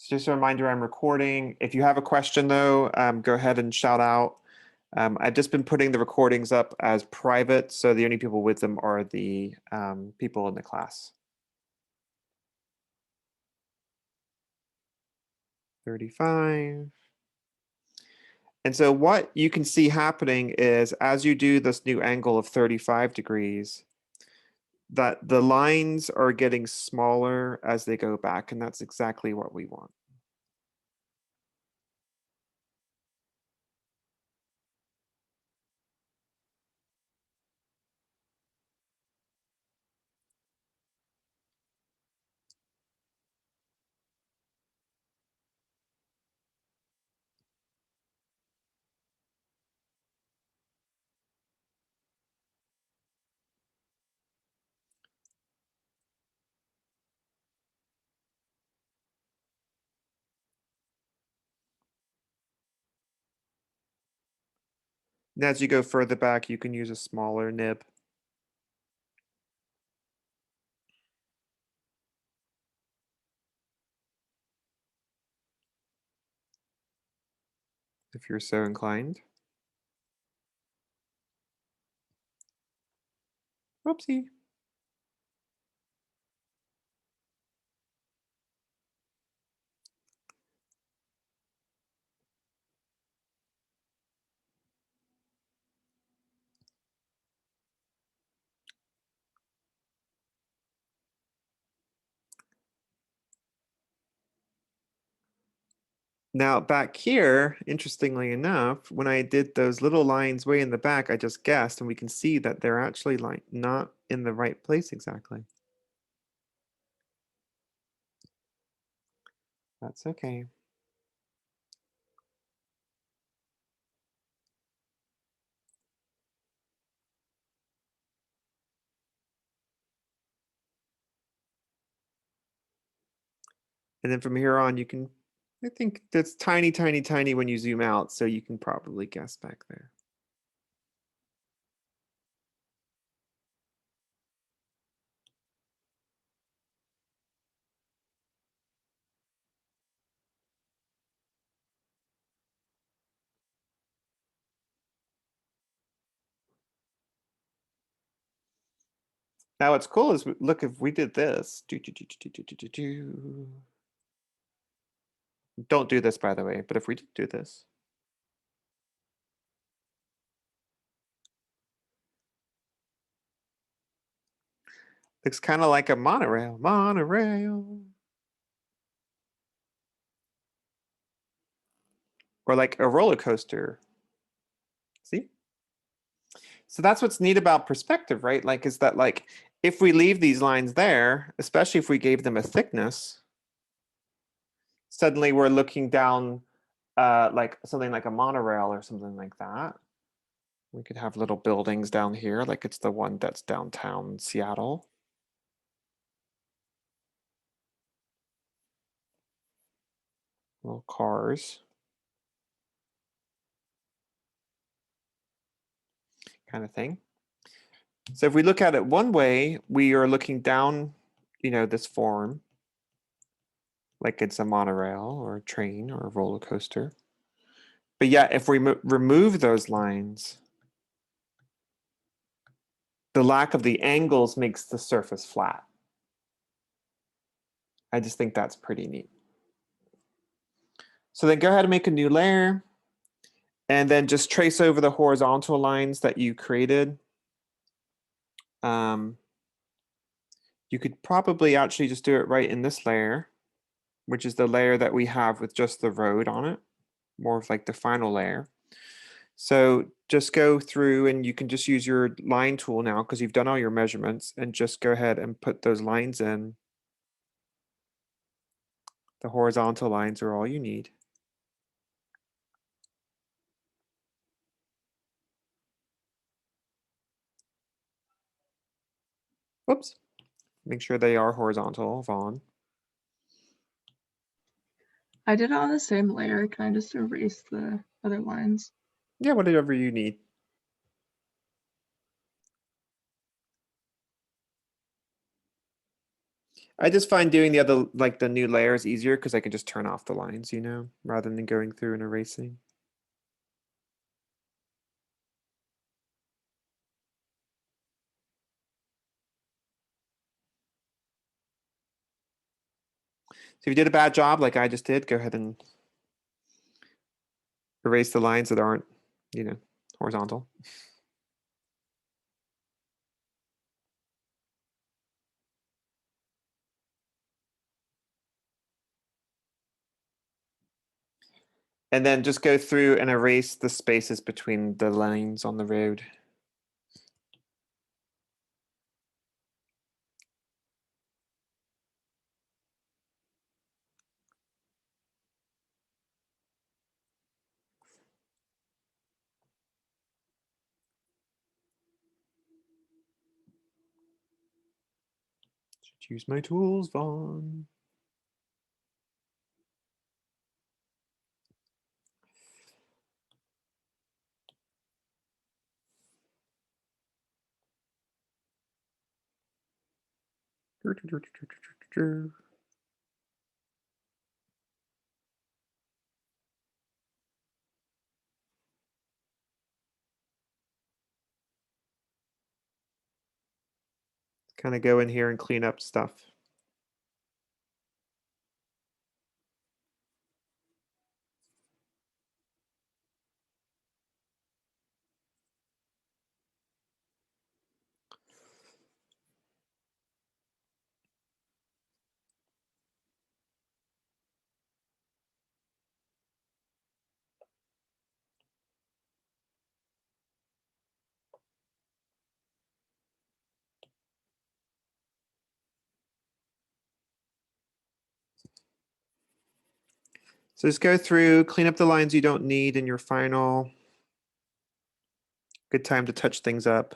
Just a reminder, I'm recording. If you have a question though, go ahead and shout out. I've just been putting the recordings up as private, so the only people with them are the people in the class. 35. And so what you can see happening is as you do this new angle of 35 degrees, that the lines are getting smaller as they go back, and that's exactly what we want. And as you go further back, you can use a smaller nib. If you're so inclined. Whoopsie. Now back here, interestingly enough, when I did those little lines way in the back, I just guessed, and we can see that they're actually like not in the right place exactly. That's okay. And then from here on, you can, I think that's tiny, tiny, tiny when you zoom out, so you can probably guess back there. Now what's cool is, look, if we did this, don't do this, by the way, but if we did do this, looks kind of like a monorail, or like a roller coaster. See? So that's what's neat about perspective, right? Like, is that like, if we leave these lines there, especially if we gave them a thickness, suddenly we're looking down like something like a monorail or something like that. We could have little buildings down here, like it's the one that's downtown Seattle. Little cars. Kind of thing. So if we look at it one way, we are looking down, this form, like it's a monorail or a train or a roller coaster. But yeah, if we remove those lines, the lack of the angles makes the surface flat. I just think that's pretty neat. So then go ahead and make a new layer and then just trace over the horizontal lines that you created. You could probably actually just do it right in this layer, which is the layer that we have with just the road on it, more of like the final layer. So just go through and you can just use your line tool now because you've done all your measurements, and just go ahead and put those lines in. The horizontal lines are all you need. Whoops. Make sure they are horizontal, Vaughn. I did it on the same layer. Can I just erase the other lines? Yeah, whatever you need. I just find doing the other, like the new layers easier because I can just turn off the lines, you know, rather than going through and erasing. So if you did a bad job, like I just did, go ahead and erase the lines that aren't, you know, horizontal. And then just go through and erase the spaces between the lines on the road. Choose my tools, Vaughn. Kind of go in here and clean up stuff. So just go through, clean up the lines you don't need in your final. Good time to touch things up.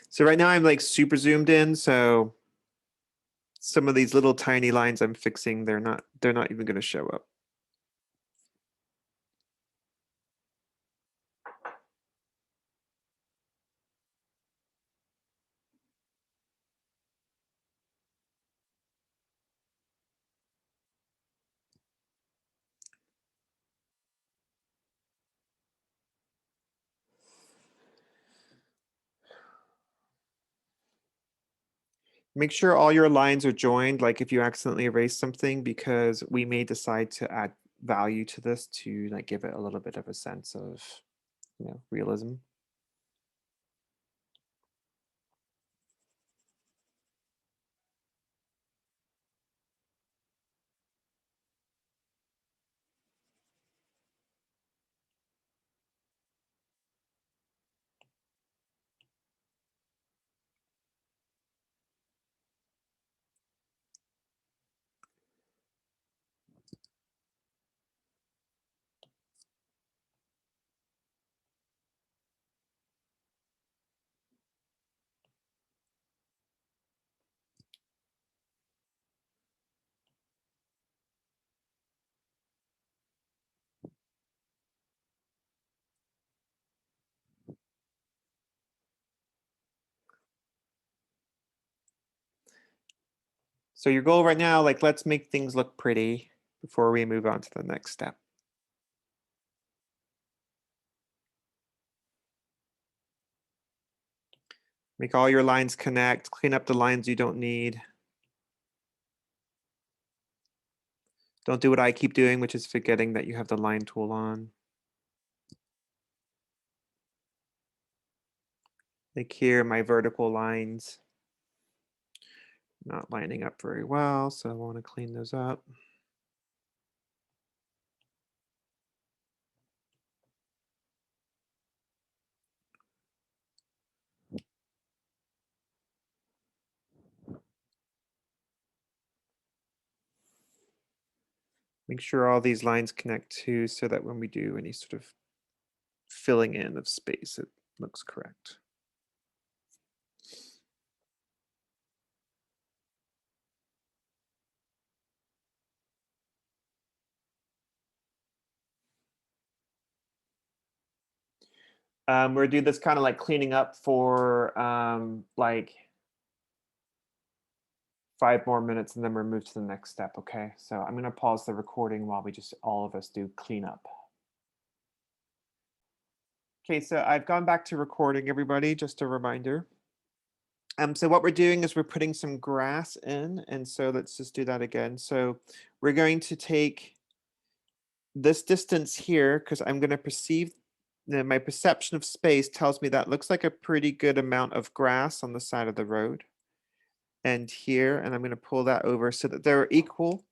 So right now I'm like super zoomed in, so some of these little tiny lines I'm fixing, they're not even going to show up. Make sure all your lines are joined, like if you accidentally erase something, because we may decide to add value to this to like give it a little bit of a sense of, you know, realism. So your goal right now, like let's make things look pretty before we move on to the next step. Make all your lines connect, clean up the lines you don't need. Don't do what I keep doing, which is forgetting that you have the line tool on. Like here, my vertical lines not lining up very well, so I want to clean those up. Make sure all these lines connect too, so that when we do any sort of filling in of space, it looks correct. We're doing this kind of like cleaning up for like 5 more minutes and then we'll move to the next step, okay? So I'm gonna pause the recording while we just all of us do cleanup. Okay, so I've gone back to recording, everybody, just a reminder. So what we're doing is we're putting some grass in, and so let's just do that again. So we're going to take this distance here because I'm going to perceive, my perception of space tells me that looks like a pretty good amount of grass on the side of the road. And here, and I'm going to pull that over so that they're equal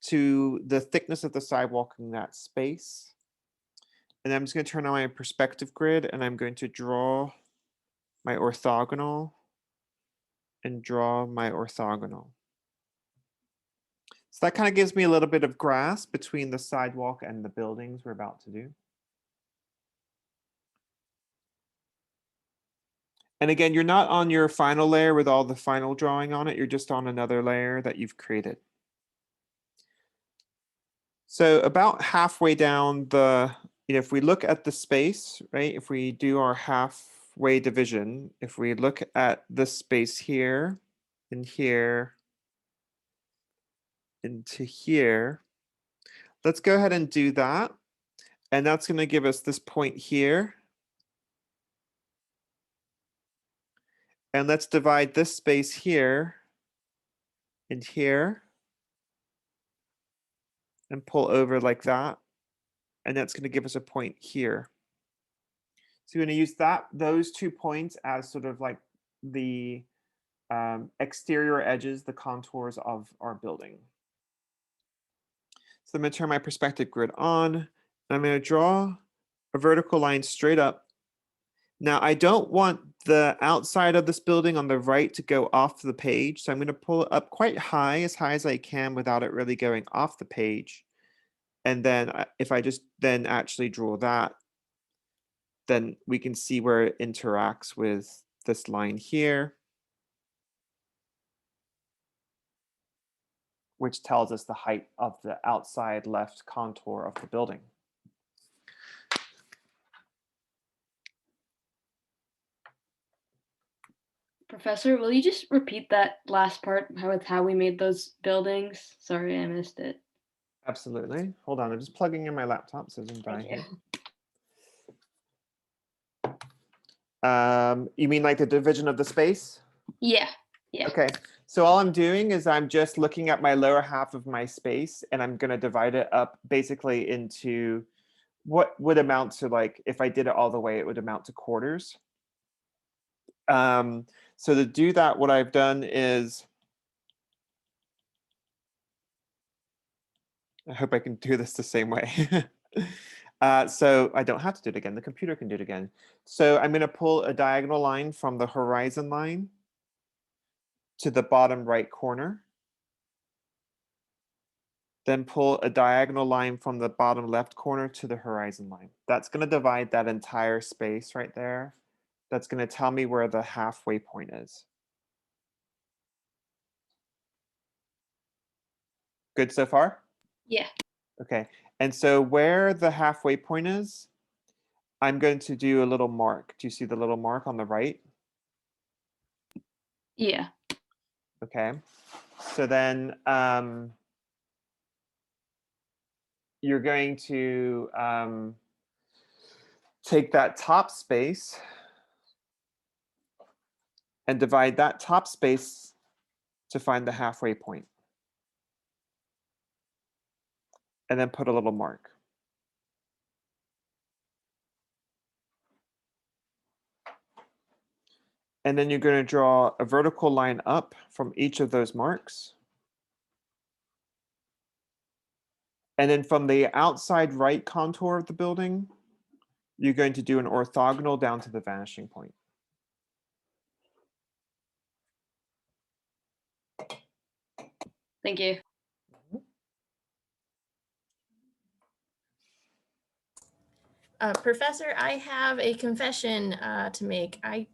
to the thickness of the sidewalk in that space. And I'm just going to turn on my perspective grid and I'm going to draw my orthogonal and draw my orthogonal. So that kind of gives me a little bit of grass between the sidewalk and the buildings we're about to do. And again, you're not on your final layer with all the final drawing on it. You're just on another layer that you've created. So about halfway down the, if we look at the space, right? If we do our halfway division, if we look at this space here and here into here, let's go ahead and do that. And that's going to give us this point here. And let's divide this space here and here and pull over like that. And that's going to give us a point here. So we're going to use those 2 points as sort of like the exterior edges, the contours of our building. So I'm going to turn my perspective grid on. And I'm going to draw a vertical line straight up. Now I don't want the outside of this building on the right to go off the page. So I'm going to pull it up quite high as I can without it really going off the page. And then if I just then actually draw that, then we can see where it interacts with this line here, which tells us the height of the outside left contour of the building. Professor, will you just repeat that last part with how we made those buildings? Sorry, I missed it. Absolutely. Hold on, I'm just plugging in my laptop so it doesn't die Thank here. You mean like the division of the space? Yeah. Yeah. Okay, so all I'm doing is I'm just looking at my lower half of my space and I'm gonna divide it up basically into what would amount to, like, if I did it all the way, it would amount to quarters. So to do that, what I've done is, I hope I can do this the same way. So I don't have to do it again. The computer can do it again. So I'm going to pull a diagonal line from the horizon line to the bottom right corner. Then pull a diagonal line from the bottom left corner to the horizon line. That's going to divide that entire space right there. That's going to tell me where the halfway point is. Good so far? Yeah. Okay, and so where the halfway point is, I'm going to do a little mark. Do you see the little mark on the right? Yeah. Okay, so then you're going to take that top space and divide that top space to find the halfway point. And then put a little mark. And then you're going to draw a vertical line up from each of those marks. And then from the outside right contour of the building, you're going to do an orthogonal down to the vanishing point. Thank you. Professor, I have a confession to make. I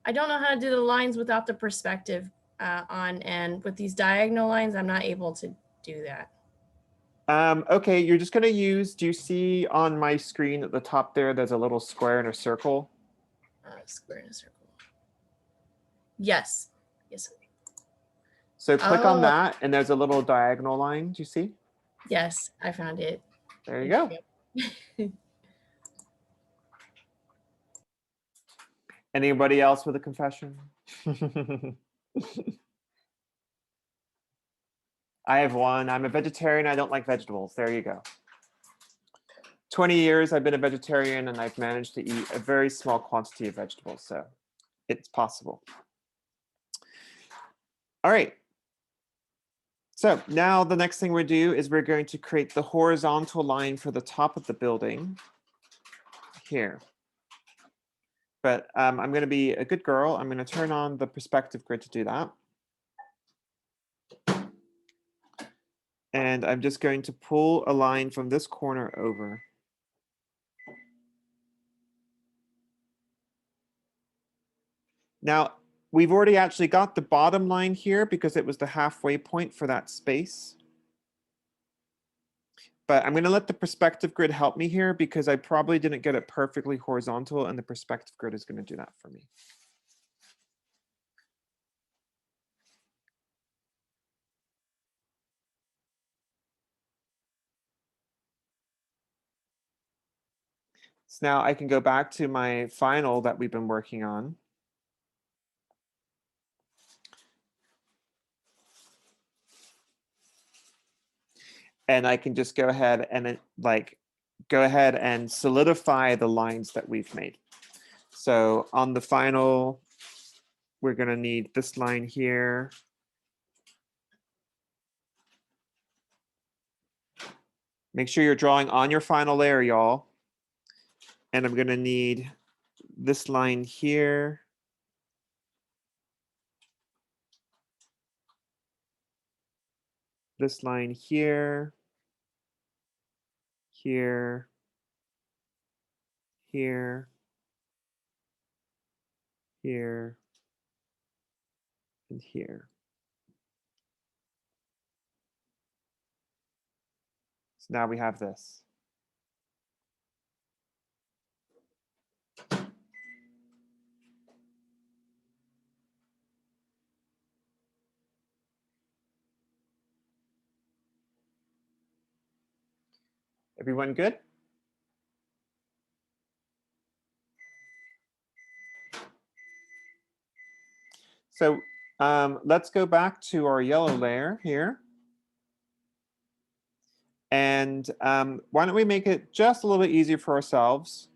don't know how to do the lines without the perspective on, and with these diagonal lines, I'm not able to do that. Okay, you're just gonna use, do you see on my screen at the top there, there's a little square and a circle? Square and a circle. Yes. Yes. So click on Oh. that and there's a little diagonal line, do you see? Yes, I found it. There you go. Anybody else with a confession? I have one. I'm a vegetarian. I don't like vegetables. There you go. 20 years I've been a vegetarian and I've managed to eat a very small quantity of vegetables. So it's possible. All right. So now the next thing we do is we're going to create the horizontal line for the top of the building here. But I'm going to be a good girl. I'm going to turn on the perspective grid to do that. And I'm just going to pull a line from this corner over. Now, we've already actually got the bottom line here because it was the halfway point for that space. But I'm going to let the perspective grid help me here because I probably didn't get it perfectly horizontal, and the perspective grid is going to do that for me. So now I can go back to my final that we've been working on. And I can just go ahead and go ahead and solidify the lines that we've made. So on the final, we're going to need this line here. Make sure you're drawing on your final layer, y'all. And I'm going to need this line here. This line here. Here. Here. Here. And here. So now we have this. Everyone good? So let's go back to our yellow layer here. And why don't we make it just a little bit easier for ourselves?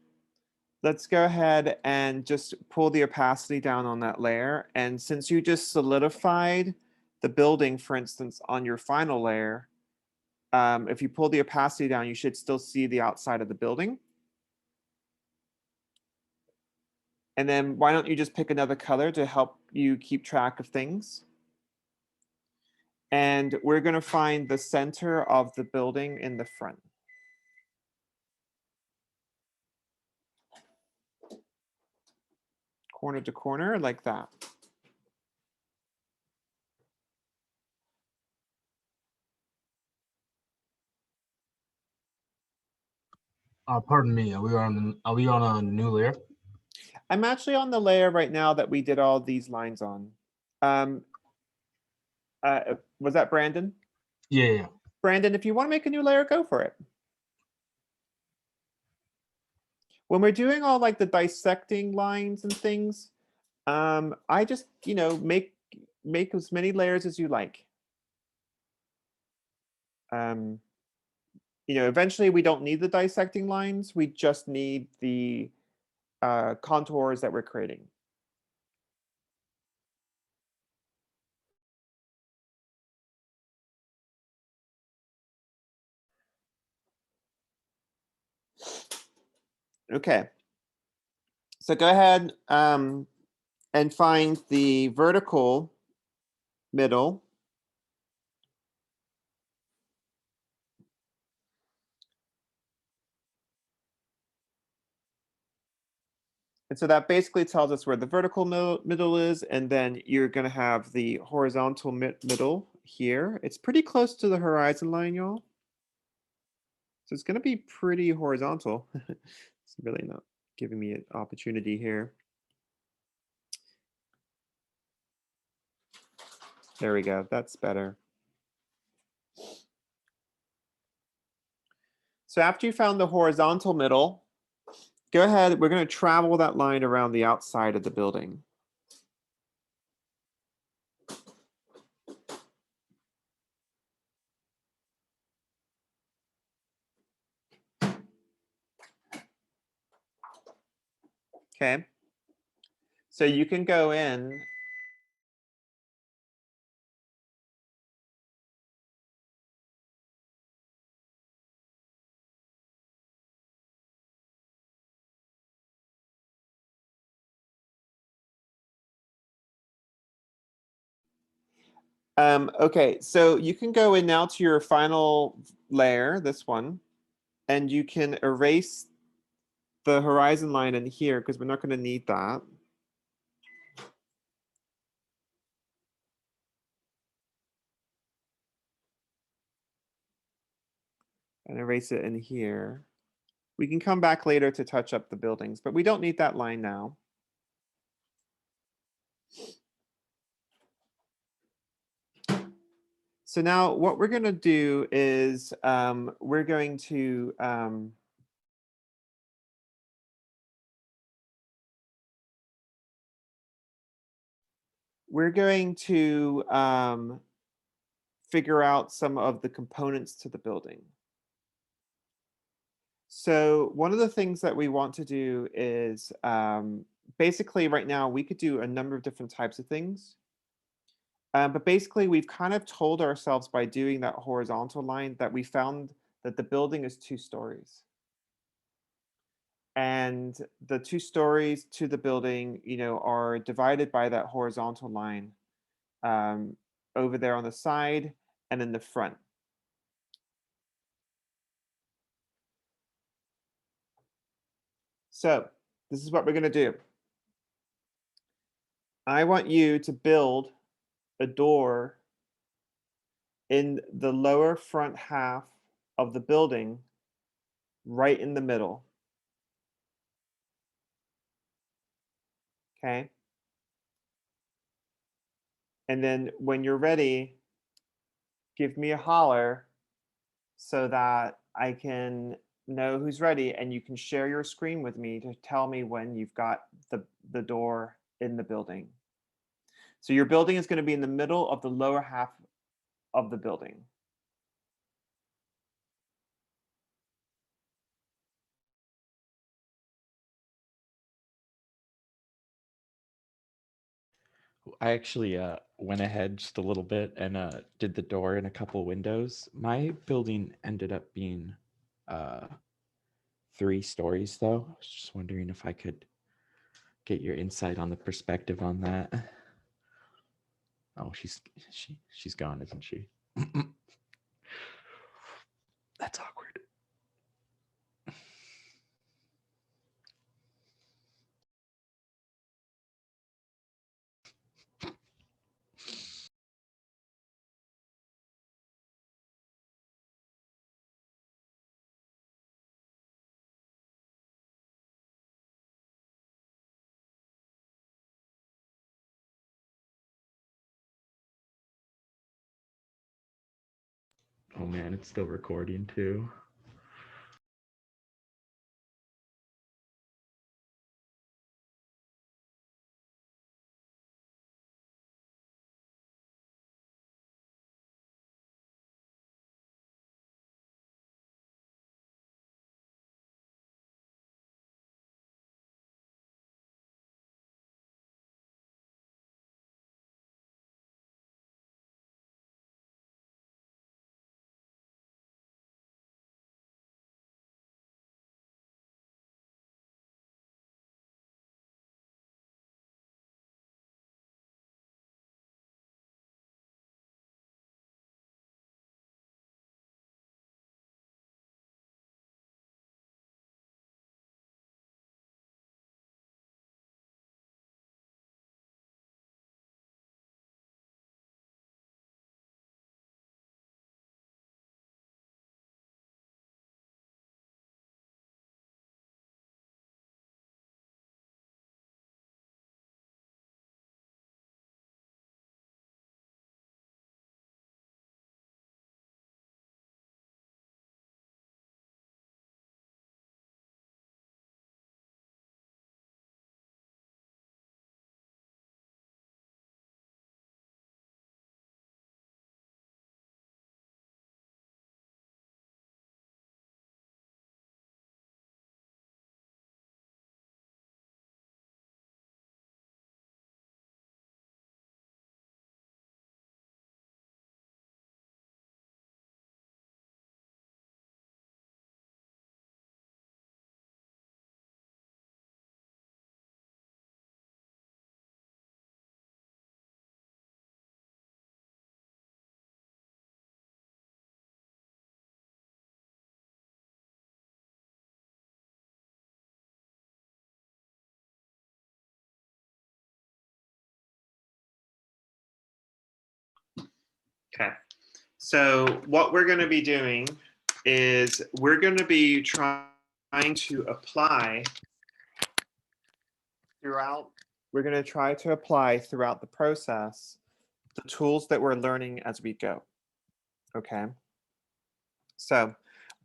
Let's go ahead and just pull the opacity down on that layer. And since you just solidified the building, for instance, on your final layer, if you pull the opacity down, you should still see the outside of the building. And then why don't you just pick another color to help you keep track of things? And we're going to find the center of the building in the front. Corner to corner like that. Pardon me. Are we on a new layer? I'm actually on the layer right now that we did all these lines on. Was that Brandon? Yeah. Brandon, if you want to make a new layer, go for it. When we're doing all like the dissecting lines and things, I just, make as many layers as you like. Eventually we don't need the dissecting lines. We just need the contours that we're creating. Okay. So go ahead and find the vertical middle. And so that basically tells us where the vertical middle is, and then you're going to have the horizontal middle here. It's pretty close to the horizon line, y'all. So it's going to be pretty horizontal. It's really not giving me an opportunity here. There we go. That's better. So after you found the horizontal middle, go ahead. We're going to travel that line around the outside of the building. Okay. So you can go in. Okay, so you can go in now to your final layer, this one, and you can erase the horizon line in here because we're not going to need that. And erase it in here. We can come back later to touch up the buildings, but we don't need that line now. So now what we're going to do is we're going to figure out some of the components to the building. So one of the things that we want to do is basically right now we could do a number of different types of things. But basically we've kind of told ourselves by doing that horizontal line that we found that the building is 2 stories. And the 2 stories to the building, you know, are divided by that horizontal line over there on the side and in the front. So this is what we're going to do. I want you to build a door in the lower front half of the building, right in the middle. Okay. And then when you're ready, give me a holler so that I can know who's ready, and you can share your screen with me to tell me when you've got the door in the building. So your building is going to be in the middle of the lower half of the building. I actually went ahead just a little bit and did the door and a couple windows. My building ended up being 3 stories, though. I was just wondering if I could get your insight on the perspective on that. Oh, she's gone, isn't she? That's awkward. Oh man, it's still recording too. Okay. So what we're going to be doing is we're going to be trying to apply throughout. We're going to try to apply throughout the process the tools that we're learning as we go. Okay. So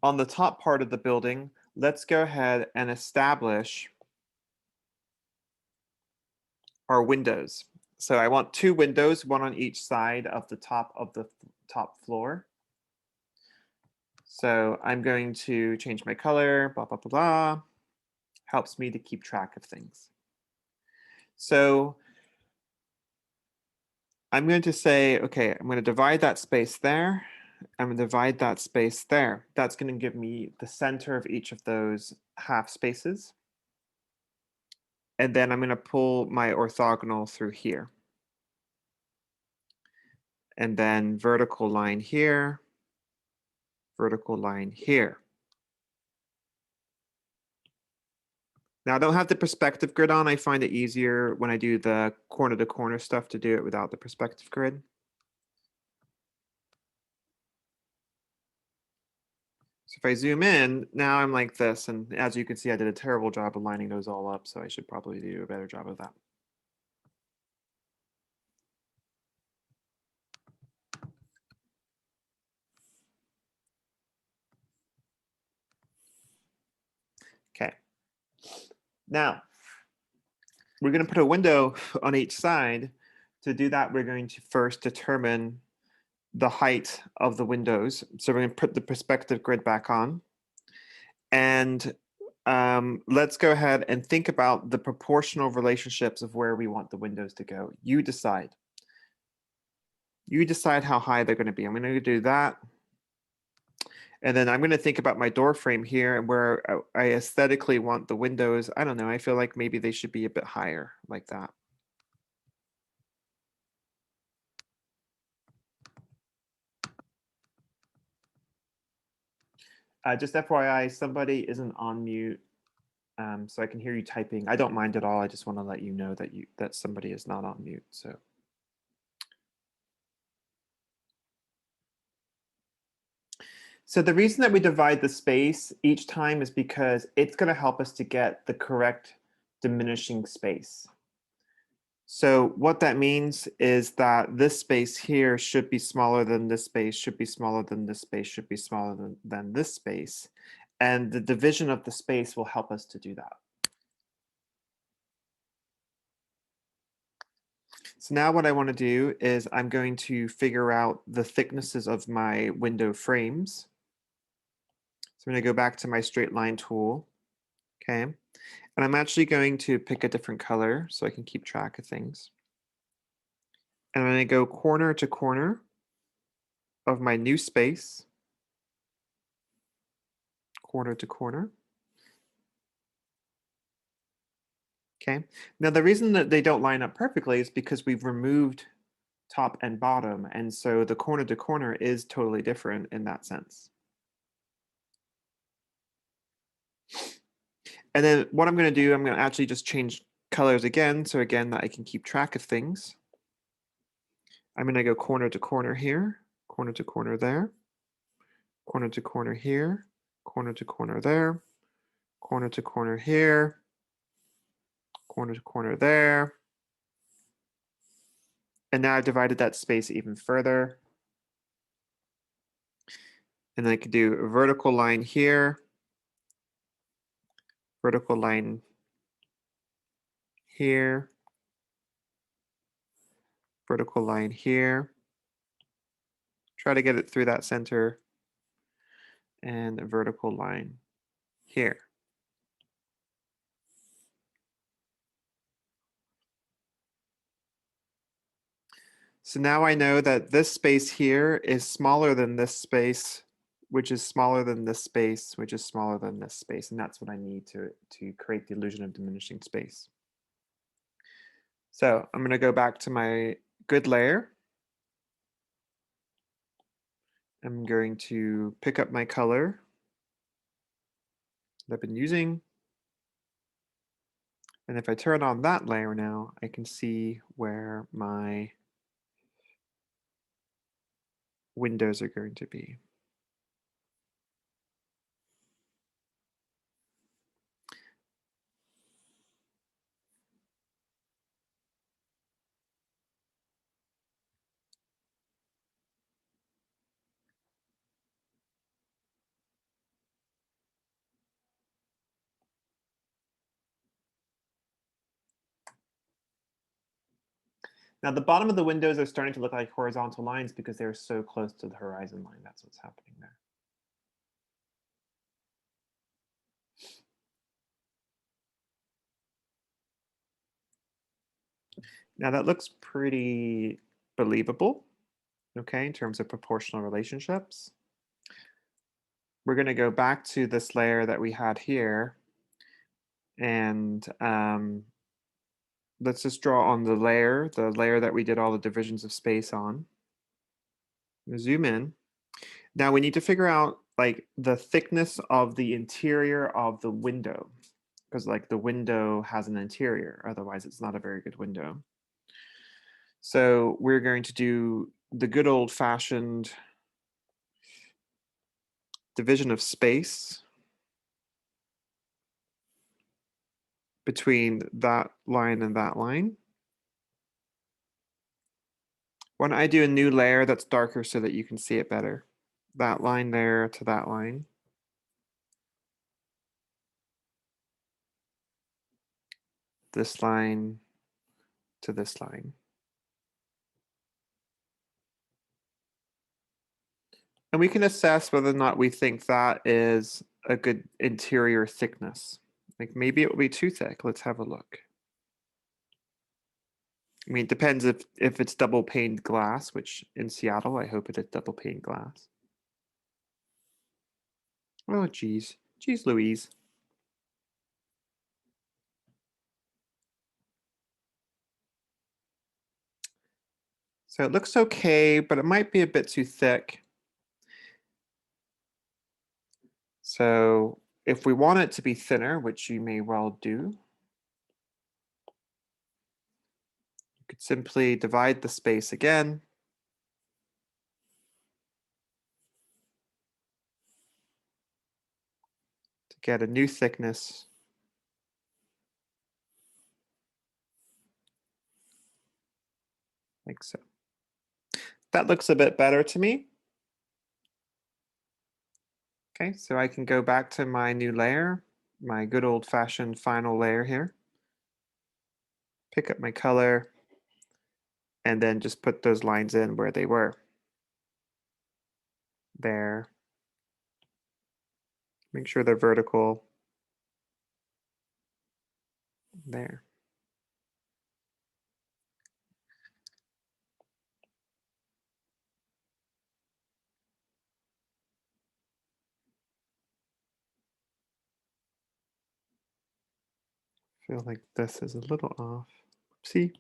on the top part of the building, let's go ahead and establish our windows. So I want 2 windows, one on each side of the top floor. So I'm going to change my color, blah, blah, blah, blah. Helps me to keep track of things. So I'm going to say, okay, I'm going to divide that space there. I'm going to divide that space there. That's going to give me the center of each of those half spaces. And then I'm going to pull my orthogonal through here. And then vertical line here, vertical line here. Now I don't have the perspective grid on. I find it easier when I do the corner to corner stuff to do it without the perspective grid. So if I zoom in, now I'm like this. And as you can see, I did a terrible job of lining those all up. So I should probably do a better job of that. Okay. Now, we're going to put a window on each side. To do that, we're going to first determine the height of the windows. So we're going to put the perspective grid back on. And let's go ahead and think about the proportional relationships of where we want the windows to go. You decide. You decide how high they're going to be. I'm going to do that. And then I'm going to think about my door frame here and where I aesthetically want the windows. I don't know. I feel like maybe they should be a bit higher like that. Just FYI, somebody isn't on mute, so I can hear you typing. I don't mind at all. I just want to let you know that somebody is not on mute. So the reason that we divide the space each time is because it's going to help us to get the correct diminishing space. So what that means is that this space here should be smaller than this space, should be smaller than this space, should be smaller than this space. And the division of the space will help us to do that. So now what I want to do is I'm going to figure out the thicknesses of my window frames. So I'm going to go back to my straight line tool. Okay. And I'm actually going to pick a different color so I can keep track of things. And I'm going to go corner to corner of my new space. Corner to corner. Okay. Now the reason that they don't line up perfectly is because we've removed top and bottom. And so the corner to corner is totally different in that sense. And then what I'm going to do, I'm going to actually just change colors again. So again, that I can keep track of things. I'm going to go corner to corner here, corner to corner there, corner to corner here, corner to corner there, corner to corner here, corner to corner there. And now I've divided that space even further. And then I could do a vertical line here, vertical line here, vertical line here. Try to get it through that center, and a vertical line here. So now I know that this space here is smaller than this space, which is smaller than this space, which is smaller than this space. And that's what I need to create the illusion of diminishing space. So I'm going to go back to my grid layer. I'm going to pick up my color that I've been using. And if I turn on that layer now, I can see where my windows are going to be. Now the bottom of the windows are starting to look like horizontal lines because they're so close to the horizon line. That's what's happening there. Now that looks pretty believable, okay, in terms of proportional relationships. We're going to go back to this layer that we had here, and let's just draw on the layer that we did all the divisions of space on. Zoom in. Now we need to figure out like the thickness of the interior of the window, because like the window has an interior, otherwise it's not a very good window. So we're going to do the good old-fashioned division of space between that line and that line. Why don't I do a new layer that's darker so that you can see it better? That line there to that line. This line to this line. And we can assess whether or not we think that is a good interior thickness. Like maybe it will be too thick. Let's have a look. I mean, it depends if it's double paned glass, which in Seattle, I hope it is double paned glass. Oh, geez. Geez, Louise. So it looks okay, but it might be a bit too thick. So if we want it to be thinner, which you may well do, you could simply divide the space again. To get a new thickness. Like so. That looks a bit better to me. Okay, so I can go back to my new layer, my good old-fashioned final layer here. Pick up my color, and then just put those lines in where they were. There. Make sure they're vertical. There. Feel like this is a little off. See?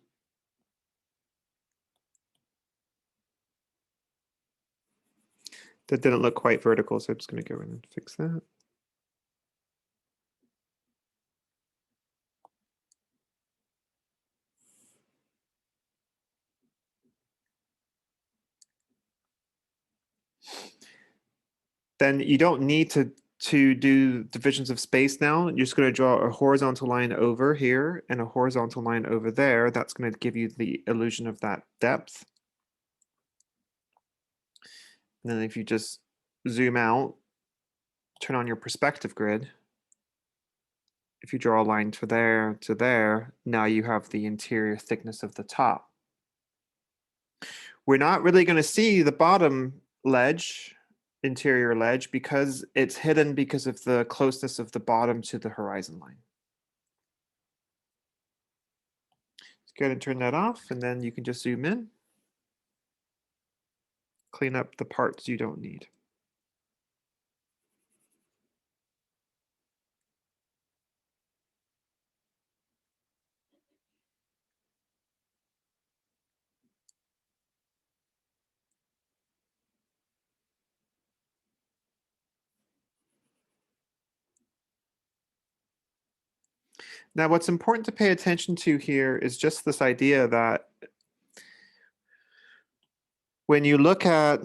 That didn't look quite vertical, so I'm just going to go in and fix that. Then you don't need to do divisions of space now. You're just going to draw a horizontal line over here and a horizontal line over there. That's going to give you the illusion of that depth. And then if you just zoom out, turn on your perspective grid, if you draw a line to there, now you have the interior thickness of the top. We're not really going to see the bottom ledge, interior ledge, because it's hidden because of the closeness of the bottom to the horizon line. Let's go ahead and turn that off, and then you can just zoom in. Clean up the parts you don't need. Now, what's important to pay attention to here is just this idea that when you look at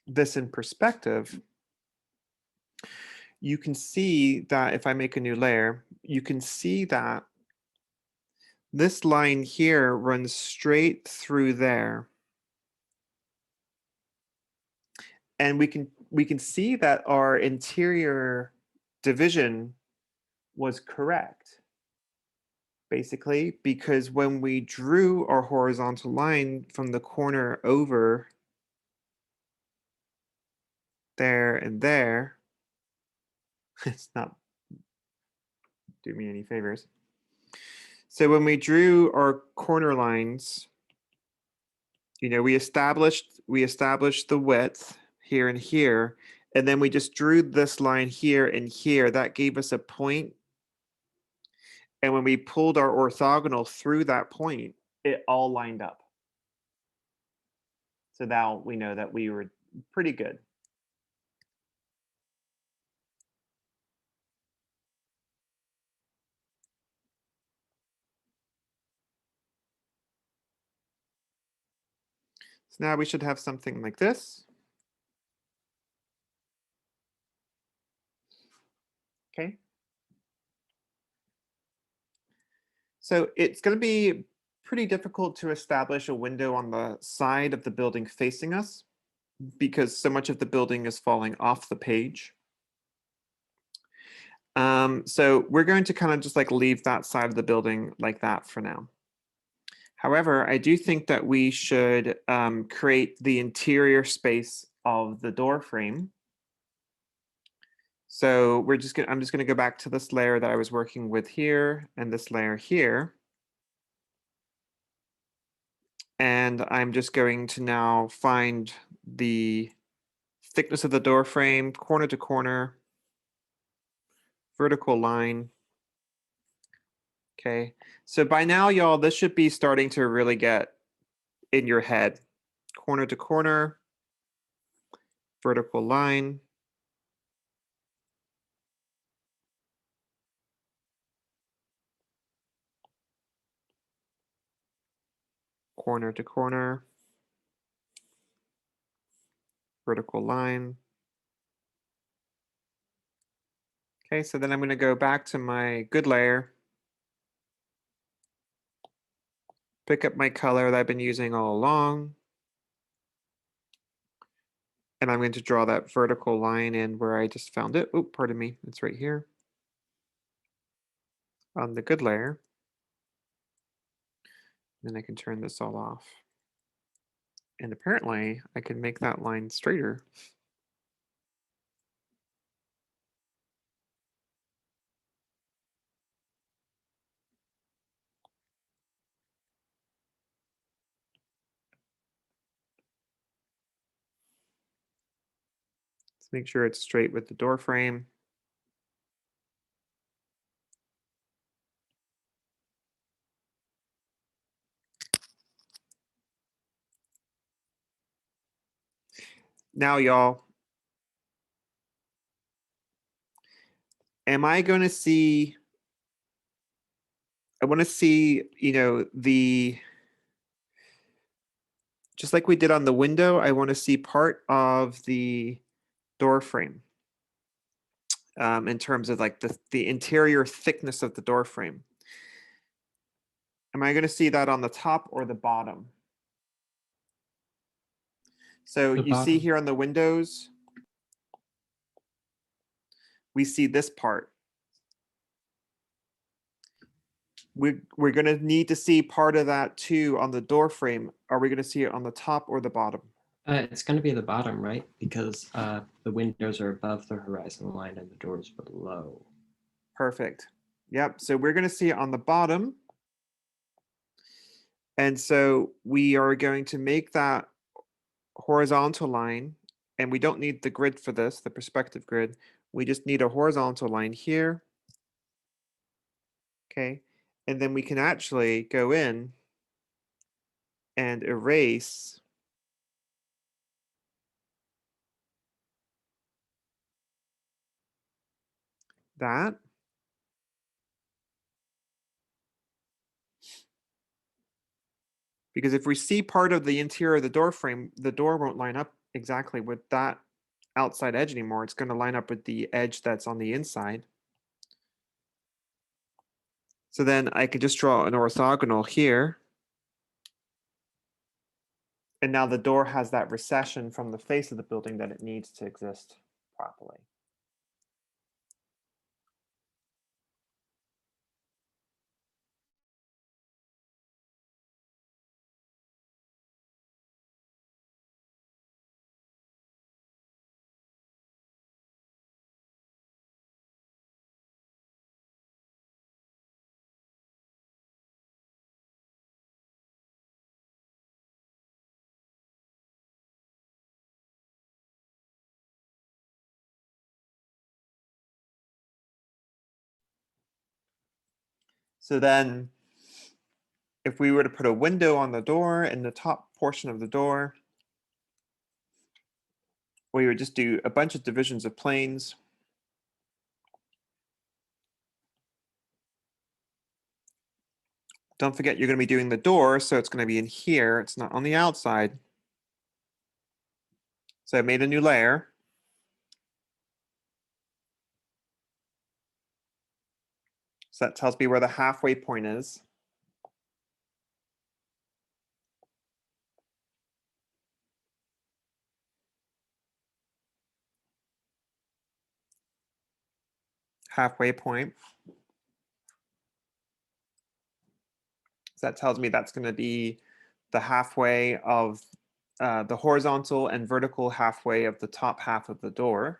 this in perspective, you can see that if I make a new layer, you can see that this line here runs straight through there. And we can see that our interior division was correct, basically, because when we drew our horizontal line from the corner over there and there, it's not doing me any favors. So when we drew our corner lines, you know, we established the width here and here, and then we just drew this line here and here. That gave us a point. And when we pulled our orthogonal through that point, it all lined up. So now we know that we were pretty good. So now we should have something like this. Okay. So it's going to be pretty difficult to establish a window on the side of the building facing us because so much of the building is falling off the page. So we're going to kind of just like leave that side of the building like that for now. However, I do think that we should create the interior space of the door frame. So I'm just gonna go back to this layer that I was working with here and this layer here. And I'm just going to now find the thickness of the door frame, corner to corner, vertical line. Okay, so by now, y'all, this should be starting to really get in your head. Corner to corner, vertical line. Corner to corner, vertical line. Okay, so then I'm going to go back to my good layer, pick up my color that I've been using all along, and I'm going to draw that vertical line in where I just found it. Oh, pardon me, it's right here on the good layer. Then I can turn this all off. And apparently I can make that line straighter. Let's make sure it's straight with the door frame. Now, y'all, am I going to see, I want to see, you know, just like we did on the window, I want to see part of the door frame in terms of like the interior thickness of the door frame. Am I going to see that on the top or the bottom? So The you see bottom. here on the windows, we see this part. We're going to need to see part of that too on the door frame. Are we going to see it on the top or the bottom? It's going to be the bottom, right? Because the windows are above the horizon line and the doors below. Perfect. Yep. So we're going to see it on the bottom. And so we are going to make that horizontal line, and we don't need the grid for this, the perspective grid. We just need a horizontal line here. Okay. And then we can actually go in and erase that. Because if we see part of the interior of the door frame, the door won't line up exactly with that outside edge anymore. It's going to line up with the edge that's on the inside. So then I could just draw an orthogonal here. And now the door has that recession from the face of the building that it needs to exist properly. So then if we were to put a window on the door in the top portion of the door, we would just do a bunch of divisions of planes. Don't forget you're going to be doing the door, so it's going to be in here. It's not on the outside. So I made a new layer. So that tells me where the halfway point is. Halfway point. So that tells me that's going to be the halfway of the horizontal and vertical halfway of the top half of the door.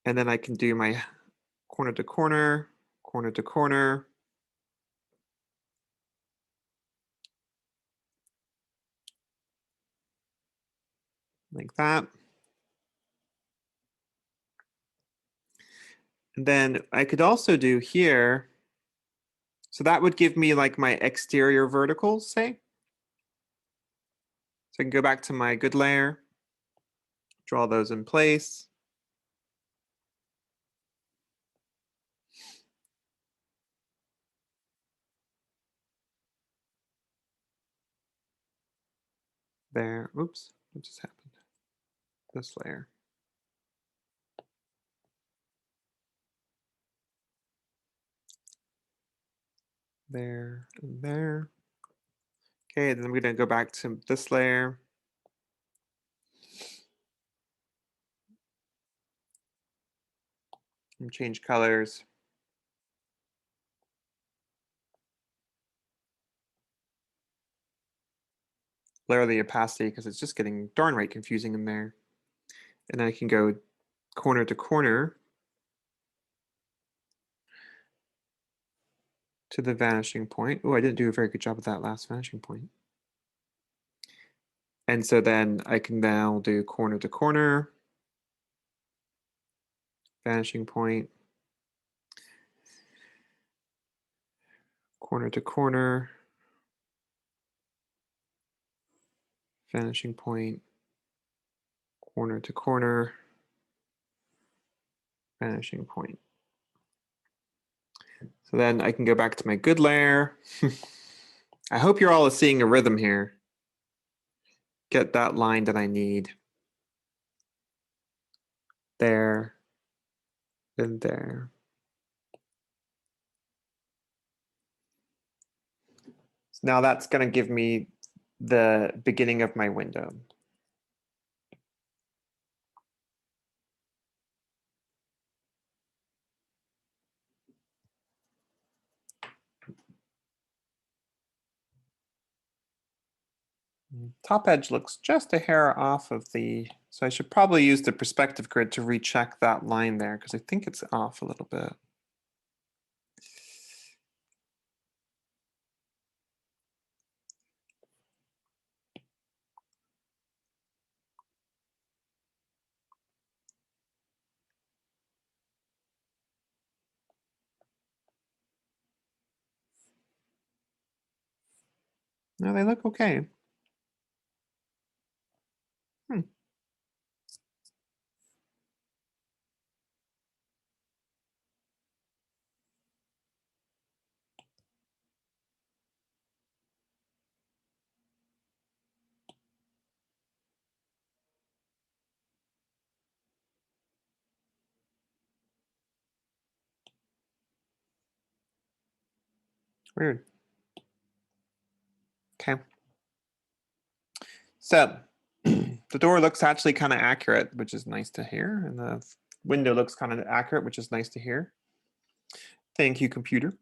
And then I can do my corner to corner, corner to corner. Like that. And then I could also do here, so that would give me like my exterior verticals, say. So I can go back to my good layer, draw those in place. There, oops, what just happened? This layer. There and there. Okay, then I'm gonna go back to this layer. And change colors. Lower the opacity because it's just getting darn right confusing in there. And then I can go corner to corner to the vanishing point. Oh, I didn't do a very good job of that last vanishing point. And so then I can now do corner to corner, vanishing point, corner to corner, vanishing point, corner to corner, vanishing point. So then I can go back to my good layer. I hope you're all seeing a rhythm here. Get that line that I need. There, and there. So now that's going to give me the beginning of my window. Top edge looks just a hair off of the, so I should probably use the perspective grid to recheck that line there because I think it's off a little bit. No, they look okay. Hmm. Weird. Okay. So the door looks actually kind of accurate, which is nice to hear. And the window looks kind of accurate, which is nice to hear. Thank you, computer.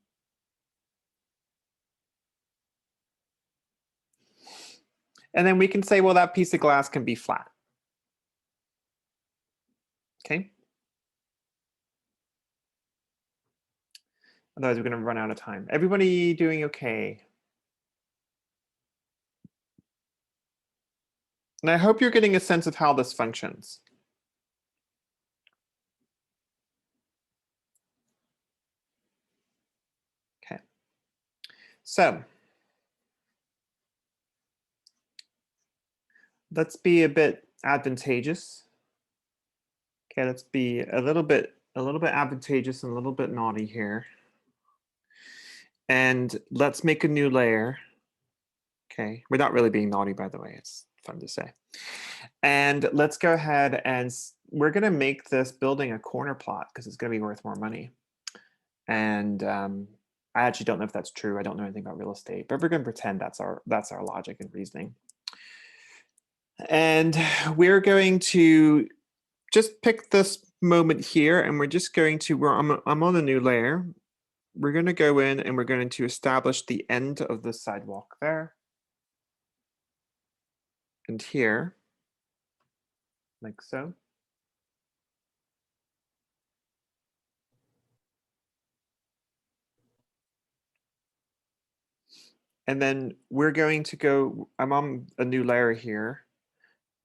And then we can say, well, that piece of glass can be flat. Okay. Otherwise, we're going to run out of time. Everybody doing okay? And I hope you're getting a sense of how this functions. Okay. So let's be a bit advantageous. Okay, let's be a little bit advantageous and a little bit naughty here. And let's make a new layer. Okay, we're not really being naughty, by the way. It's fun to say. And let's go ahead and we're going to make this building a corner plot because it's going to be worth more money. And I actually don't know if that's true. I don't know anything about real estate, but we're going to pretend that's our logic and reasoning. And we're going to just pick this moment here, and we're just going to, I'm on a new layer. We're going to go in and we're going to establish the end of the sidewalk there. And here, like so. And then we're going to go, I'm on a new layer here,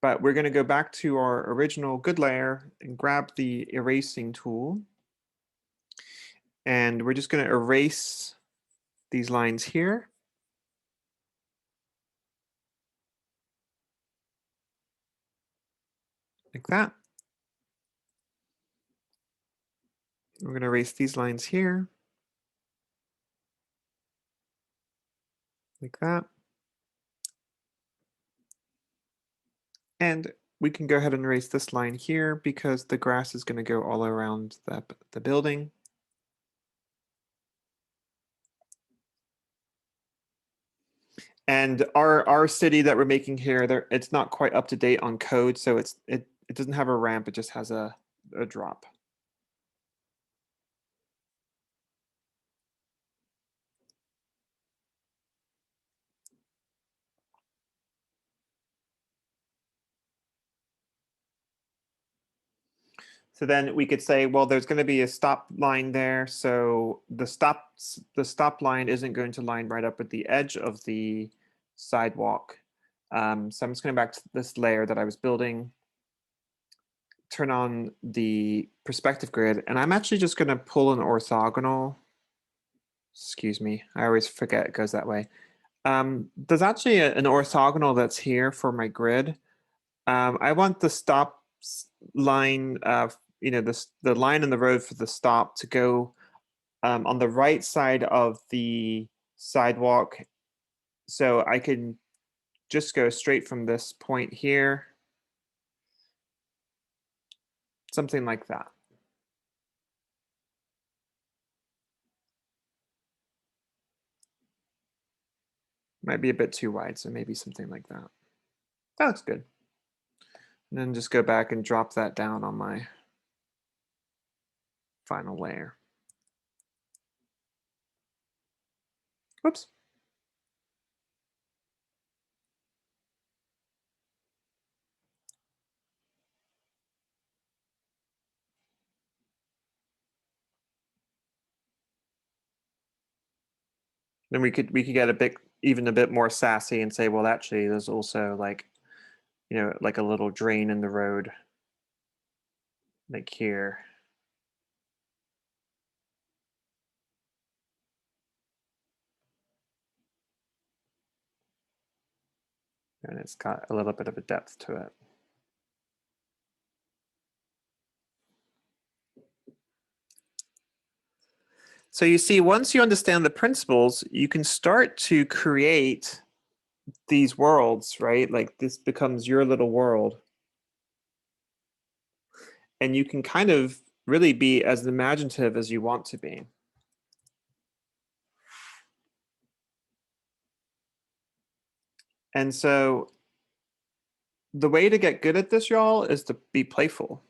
but we're going to go back to our original good layer and grab the erasing tool. And we're just going to erase these lines here. Like that. We're going to erase these lines here. Like that. And we can go ahead and erase this line here because the grass is going to go all around the building. And our city that we're making here, it's not quite up to date on code, so it doesn't have a ramp, it just has a drop. So then we could say, well, there's going to be a stop line there. So the stop line isn't going to line right up at the edge of the sidewalk. So I'm just going back to this layer that I was building, turn on the perspective grid, and I'm actually just going to pull an orthogonal. Excuse me, I always forget it goes that way. There's actually an orthogonal that's here for my grid. I want the stop line, the line in the road for the stop to go on the right side of the sidewalk. So I can just go straight from this point here. Something like that. Might be a bit too wide, so maybe something like that. That looks good. And then just go back and drop that down on my final layer. Whoops. Then we could get even a bit more sassy and say, well, actually, there's also like a little drain in the road, like here. And it's got a little bit of a depth to it. So you see, once you understand the principles, you can start to create these worlds, right? Like this becomes your little world. And you can kind of really be as imaginative as you want to be. And so the way to get good at this, y'all, is to be playful.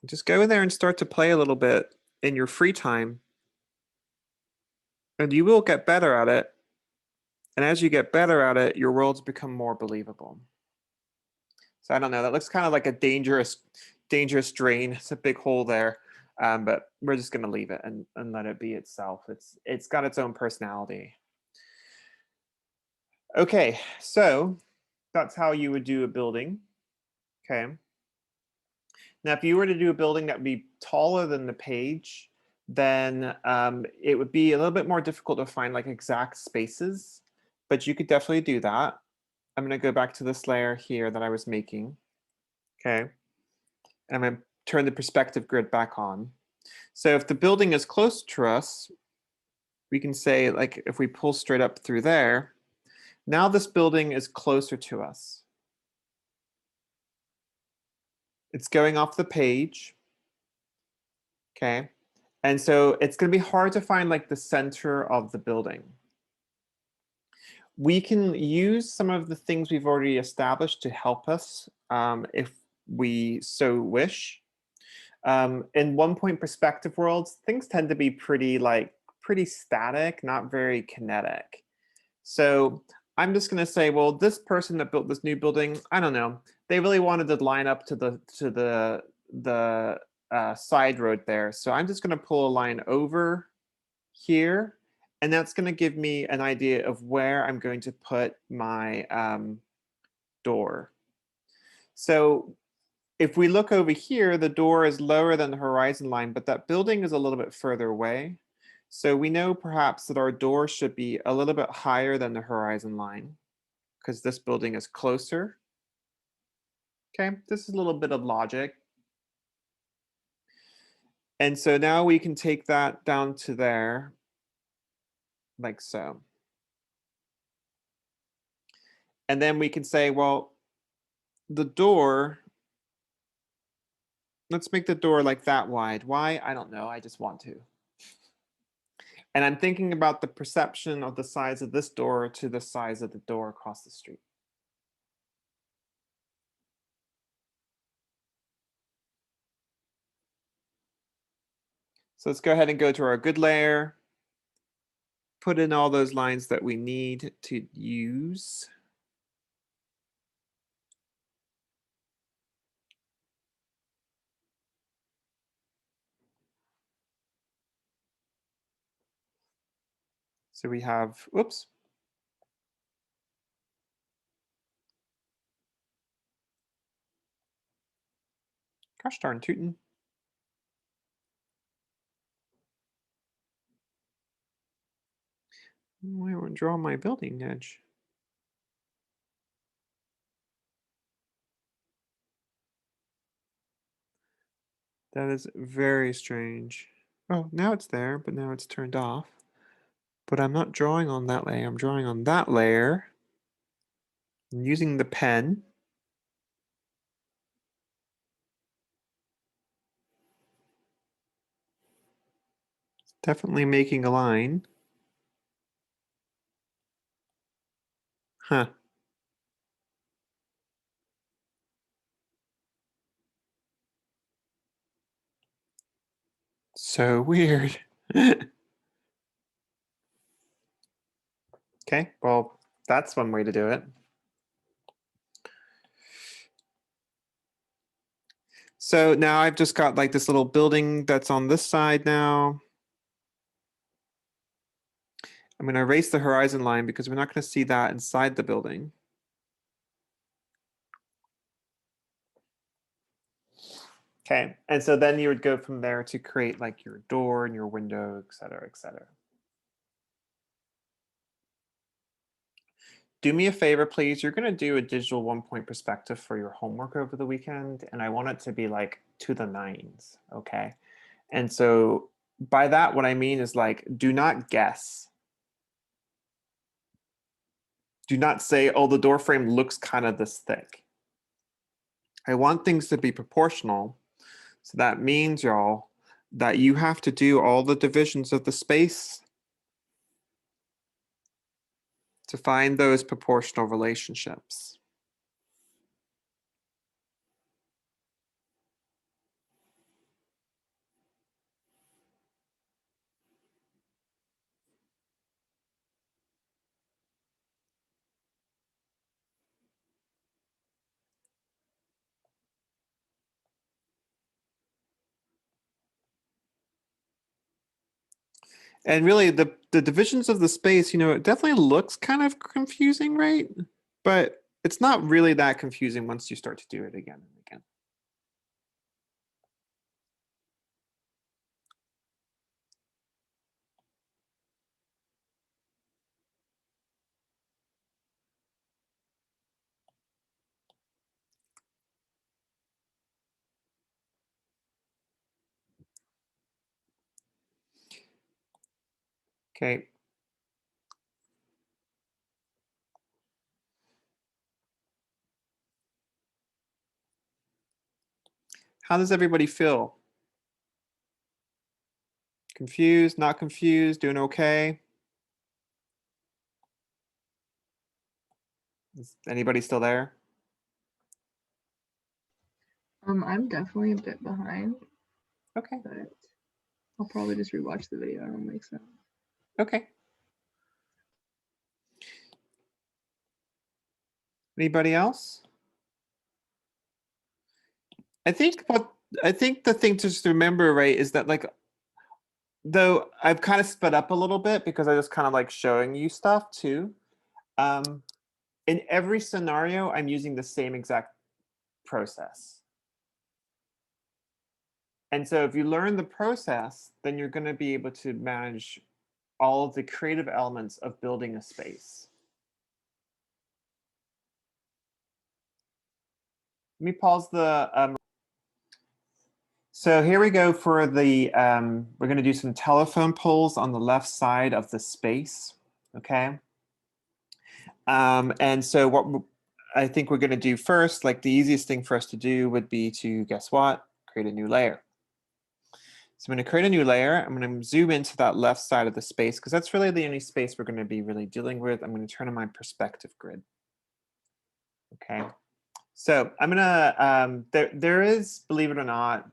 Just go in there and start to play a little bit in your free time. And you will get better at it. And as you get better at it, your worlds become more believable. So I don't know, that looks kind of like a dangerous drain. It's a big hole there. But we're just gonna leave it and let it be itself. It's got its own personality. Okay, so that's how you would do a building. Okay. Now, if you were to do a building that would be taller than the page, then it would be a little bit more difficult to find like exact spaces, but you could definitely do that. I'm going to go back to this layer here that I was making. Okay. And I'm going to turn the perspective grid back on. So if the building is close to us, we can say, like, if we pull straight up through there, now this building is closer to us. It's going off the page. Okay. And so it's going to be hard to find like the center of the building. We can use some of the things we've already established to help us if we so wish. In 1 point perspective worlds, things tend to be pretty static, not very kinetic. So I'm just going to say, well, this person that built this new building, I don't know, they really wanted to line up to the side road there. So I'm just going to pull a line over here, and that's going to give me an idea of where I'm going to put my door. So if we look over here, the door is lower than the horizon line, but that building is a little bit further away. So we know perhaps that our door should be a little bit higher than the horizon line because this building is closer. Okay, this is a little bit of logic. And so now we can take that down to there, like so. And then we can say, well, the door, let's make the door like that wide. Why? I don't know, I just want to. And I'm thinking about the perception of the size of this door to the size of the door across the street. So let's go ahead and go to our good layer, put in all those lines that we need to use. So we have, whoops. Gosh darn tootin'. I won't draw my building edge. That is very strange. Oh, now it's there, but now it's turned off. But I'm not drawing on that layer. I'm drawing on that layer. I'm using the pen. It's definitely making a line. Huh. So weird. Okay, well, that's one way to do it. So now I've just got like this little building that's on this side now. I'm going to erase the horizon line because we're not going to see that inside the building. Okay, and so then you would go from there to create like your door and your window, et cetera, et cetera. Do me a favor, please. You're going to do a digital 1 point perspective for your homework over the weekend, and I want it to be like to the nines, okay? And so by that, what I mean is like, do not guess. Do not say, oh, the door frame looks kind of this thick. I want things to be proportional. So that means, y'all, that you have to do all the divisions of the space to find those proportional relationships. And really, the divisions of the space, it definitely looks kind of confusing, right? But it's not really that confusing once you start to do it again and again. Okay. How does everybody feel? Confused, not confused, doing okay? Is anybody still there? I'm definitely a bit behind, Okay, but I'll probably just rewatch the video. It'll make sense. okay. Anybody else? I think the thing to just remember, right, is that like, though I've kind of sped up a little bit because I just kind of like showing you stuff too. In every scenario, I'm using the same exact process. And so if you learn the process, then you're going to be able to manage all of the creative elements of building a space. Let me pause the. So here we go for the, we're going to do some telephone poles on the left side of the space, okay? And so what I think we're going to do first, like the easiest thing for us to do would be to, guess what? Create a new layer. So I'm going to create a new layer. I'm going to zoom into that left side of the space because that's really the only space we're going to be really dealing with. I'm going to turn on my perspective grid. Okay. So I'm going to, there is, believe it or not,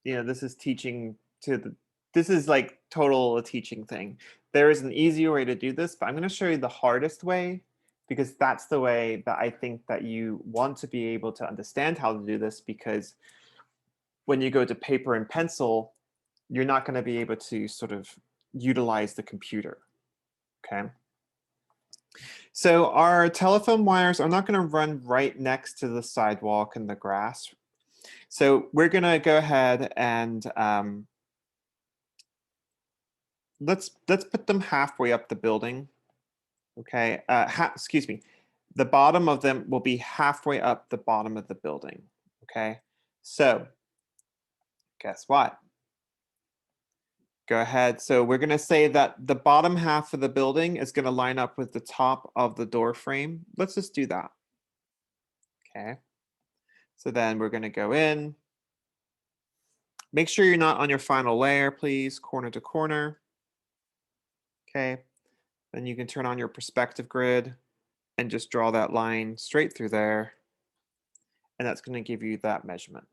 this is teaching this is like total a teaching thing. There is an easier way to do this, but I'm going to show you the hardest way because that's the way that I think that you want to be able to understand how to do this, because when you go to paper and pencil, you're not going to be able to sort of utilize the computer, okay? So our telephone wires are not going to run right next to the sidewalk and the grass. So we're going to go ahead and let's put them halfway up the building. Okay, excuse me. The bottom of them will be halfway up the bottom of the building. Okay, so guess what? Go ahead. So we're going to say that the bottom half of the building is going to line up with the top of the door frame. Let's just do that. Okay. So then we're going to go in. Make sure you're not on your final layer, please, corner to corner. Okay. Then you can turn on your perspective grid and just draw that line straight through there. And that's going to give you that measurement.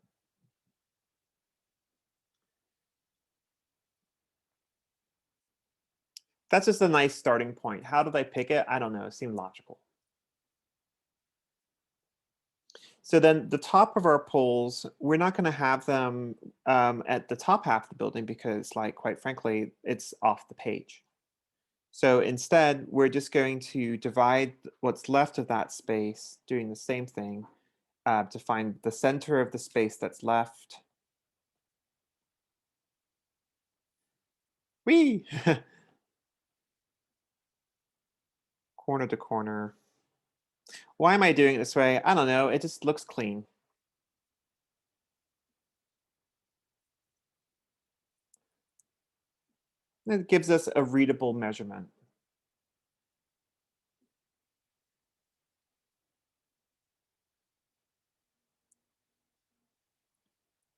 That's just a nice starting point. How did I pick it? I don't know. It seemed logical. So then the top of our poles, we're not going to have them at the top half of the building because, like, quite frankly, it's off the page. So instead, we're just going to divide what's left of that space, doing the same thing to find the center of the space that's left. Whee! Corner to corner. Why am I doing it this way? I don't know. It just looks clean. It gives us a readable measurement.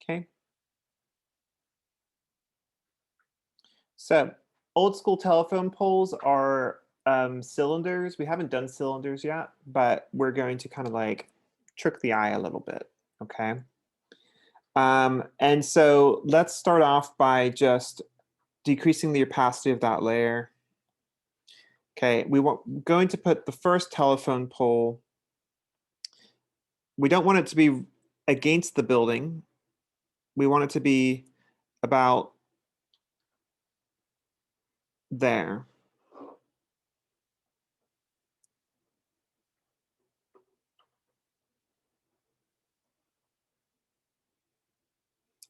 Okay. So old school telephone poles are cylinders. We haven't done cylinders yet, but we're going to kind of like trick the eye a little bit, okay? And so let's start off by just decreasing the opacity of that layer. Okay, we're going to put the first telephone pole. We don't want it to be against the building. We want it to be about there.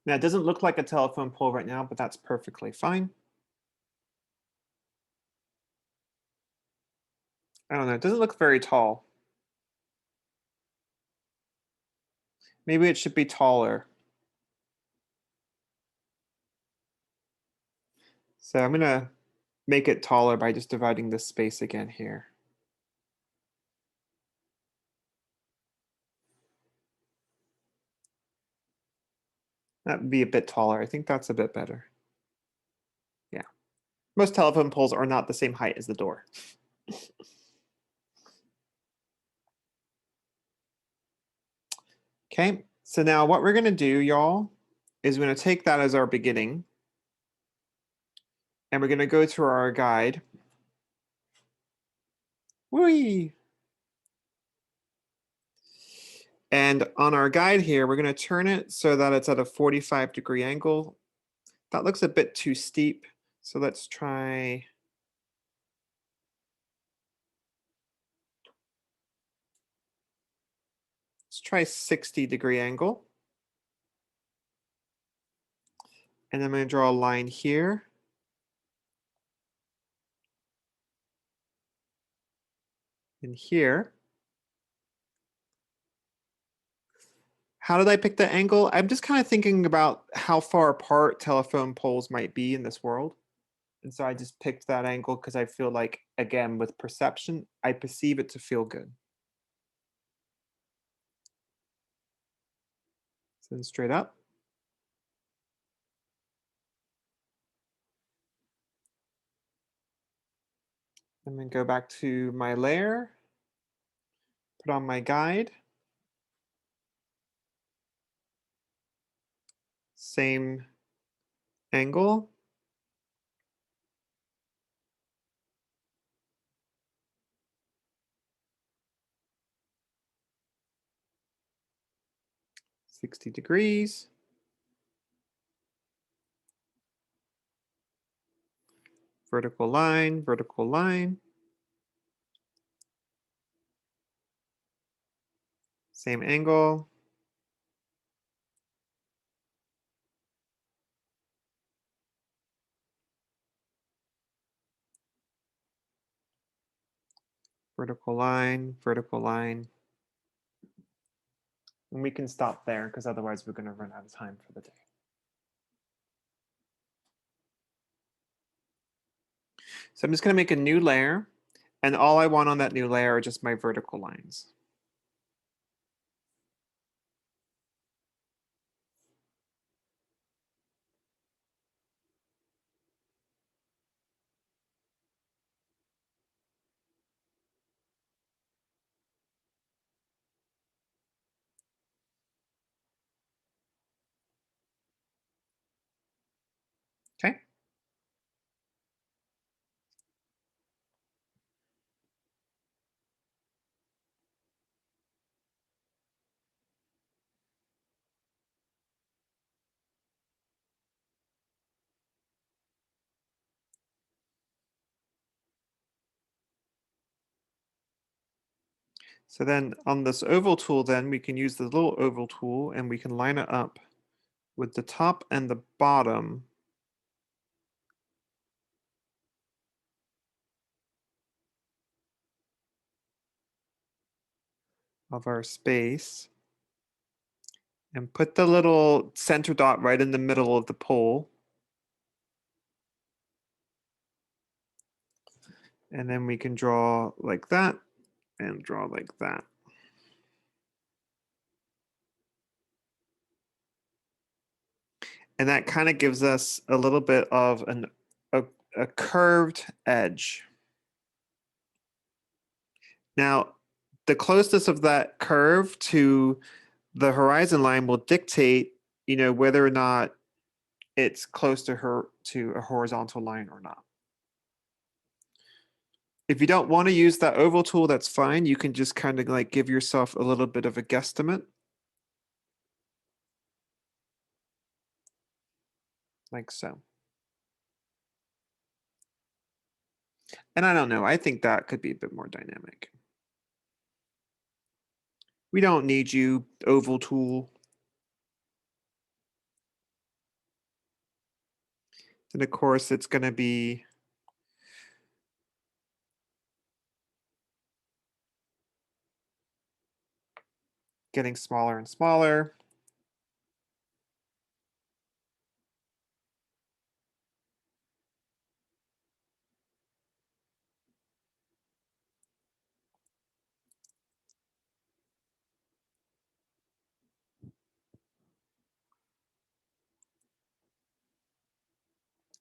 Now, it doesn't look like a telephone pole right now, but that's perfectly fine. I don't know, it doesn't look very tall. Maybe it should be taller. So I'm gonna make it taller by just dividing this space again here. That would be a bit taller. I think that's a bit better. Yeah. Most telephone poles are not the same height as the door. Okay, so now what we're gonna do, y'all, is we're gonna take that as our beginning. And we're gonna go to our guide. Whee! And on our guide here, we're gonna turn it so that it's at a 45-degree angle. That looks a bit too steep. So let's try. Let's try 60-degree angle. And I'm going to draw a line here. And here. How did I pick the angle? I'm just kind of thinking about how far apart telephone poles might be in this world. And so I just picked that angle because I feel like, again, with perception, I perceive it to feel good. Then straight up. I'm going to go back to my layer, put on my guide. Same angle. $60 degrees. Vertical line, vertical line. Same angle. Vertical line, vertical line. And we can stop there because otherwise we're going to run out of time for the day. So I'm just going to make a new layer. And all I want on that new layer are just my vertical lines. Okay. So then on this oval tool, then we can use the little oval tool and we can line it up with the top and the bottom of our space and put the little center dot right in the middle of the pole. And then we can draw like that and draw like that. And that kind of gives us a little bit of a curved edge. Now, the closeness of that curve to the horizon line will dictate, whether or not it's close to a horizontal line or not. If you don't want to use that oval tool, that's fine. You can just kind of like give yourself a little bit of a guesstimate. Like so. And I don't know, I think that could be a bit more dynamic. We don't need you, oval tool. And of course, it's going to be getting smaller and smaller.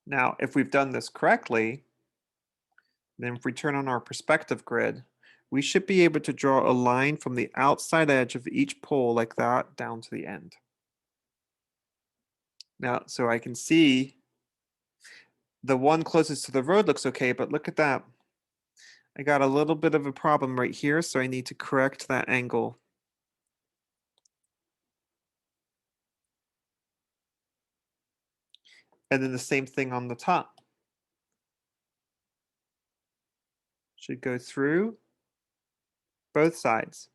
Now, if we've done this correctly, then if we turn on our perspective grid, we should be able to draw a line from the outside edge of each pole like that down to the end. Now, so I can see the one closest to the road looks okay, but look at that. I got a little bit of a problem right here, so I need to correct that angle. And then the same thing on the top. Should go through both sides.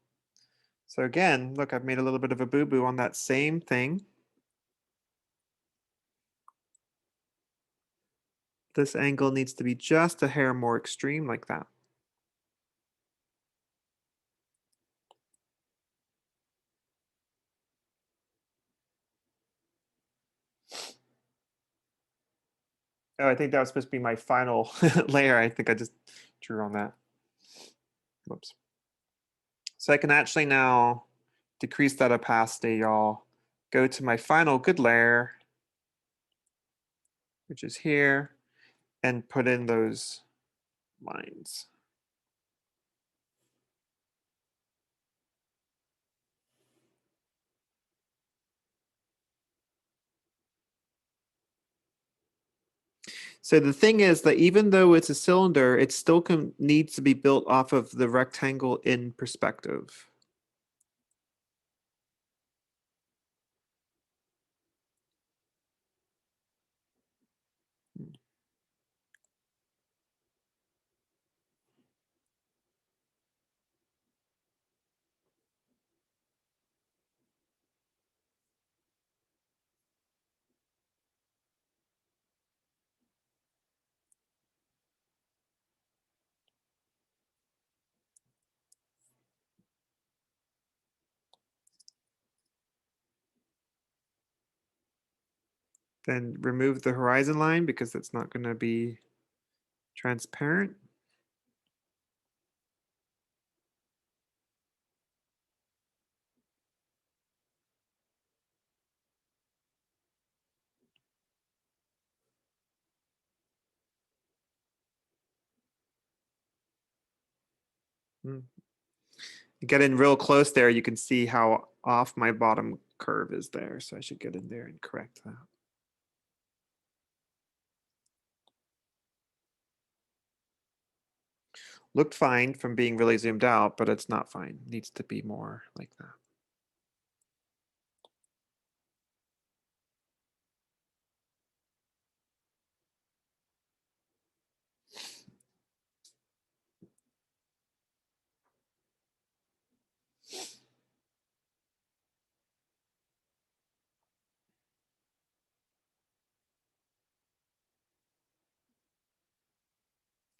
So again, look, I've made a little bit of a boo-boo on that same thing. This angle needs to be just a hair more extreme like that. Oh, I think that was supposed to be my final layer. I think I just drew on that. Whoops. So I can actually now decrease that opacity, y'all. Go to my final good layer, which is here, and put in those lines. So the thing is that even though it's a cylinder, it still needs to be built off of the rectangle in perspective. Then remove the horizon line because it's not going to be transparent. Get in real close there, you can see how off my bottom curve is there. So I should get in there and correct that. Looked fine from being really zoomed out, but it's not fine. It needs to be more like that.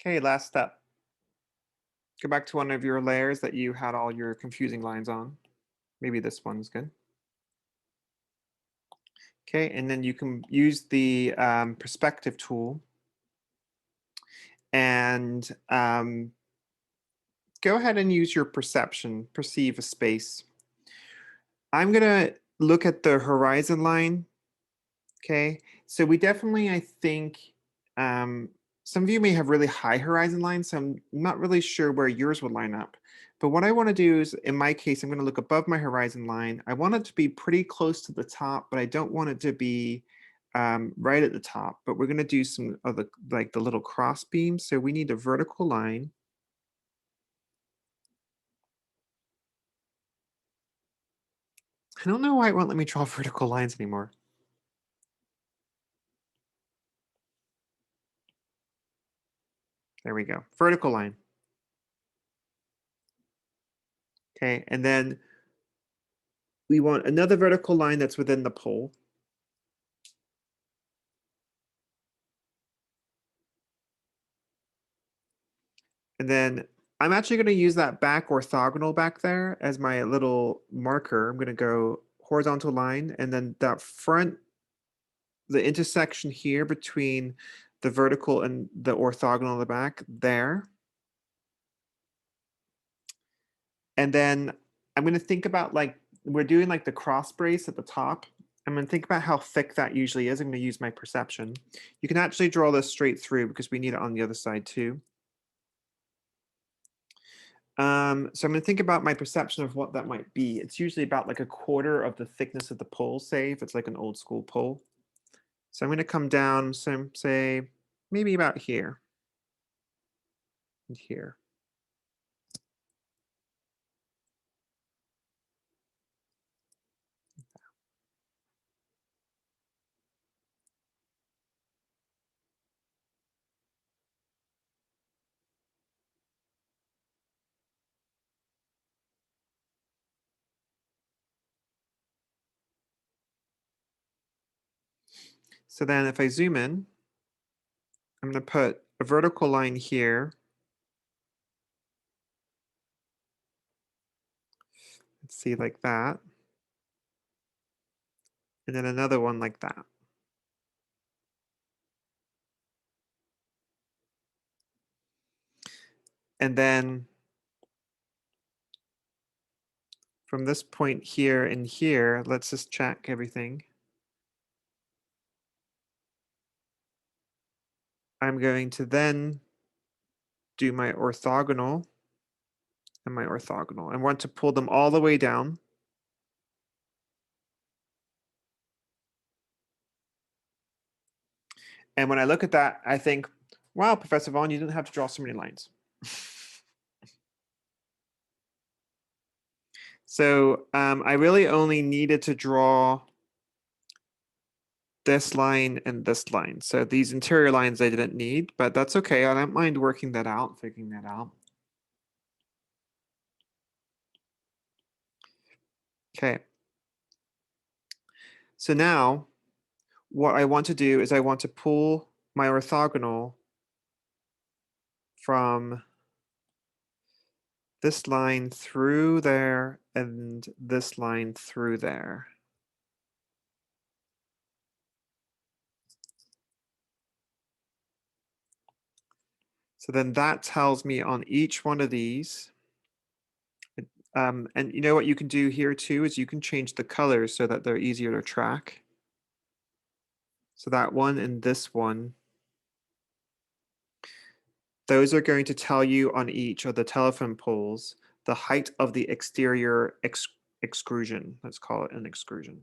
Okay, last step. Go back to one of your layers that you had all your confusing lines on. Maybe this one's good. Okay, and then you can use the perspective tool and go ahead and use your perception, perceive a space. I'm gonna look at the horizon line. Okay, so we definitely, I think, some of you may have really high horizon lines, so I'm not really sure where yours would line up. But what I want to do is, in my case, I'm going to look above my horizon line. I want it to be pretty close to the top, but I don't want it to be right at the top. But we're going to do some of the, like the little cross beams. So we need a vertical line. I don't know why it won't let me draw vertical lines anymore. There we go, vertical line. Okay, and then we want another vertical line that's within the pole. And then I'm actually going to use that back orthogonal back there as my little marker. I'm going to go horizontal line, and then that front, the intersection here between the vertical and the orthogonal in the back there. And then I'm going to think about, like, we're doing like the cross brace at the top. I'm going to think about how thick that usually is. I'm going to use my perception. You can actually draw this straight through because we need it on the other side too. So I'm going to think about my perception of what that might be. It's usually about like a quarter of the thickness of the pole, say, if it's like an old school pole. So I'm going to come down, so say maybe about here and here. So then if I zoom in, I'm going to put a vertical line here. Let's see, like that. And then another one like that. And then from this point here and here, let's just check everything. I'm going to then do my orthogonal and my orthogonal. I want to pull them all the way down. And when I look at that, I think, wow, Professor Vaughn, you didn't have to draw so many lines. So I really only needed to draw this line and this line. So these interior lines I didn't need, but that's okay. I don't mind working that out, figuring that out. Okay. So now what I want to do is I want to pull my orthogonal from this line through there and this line through there. So then that tells me on each one of these. And you know what you can do here too is you can change the colors so that they're easier to track. So that one and this one, those are going to tell you on each of the telephone poles the height of the exterior extrusion. Let's call it an extrusion.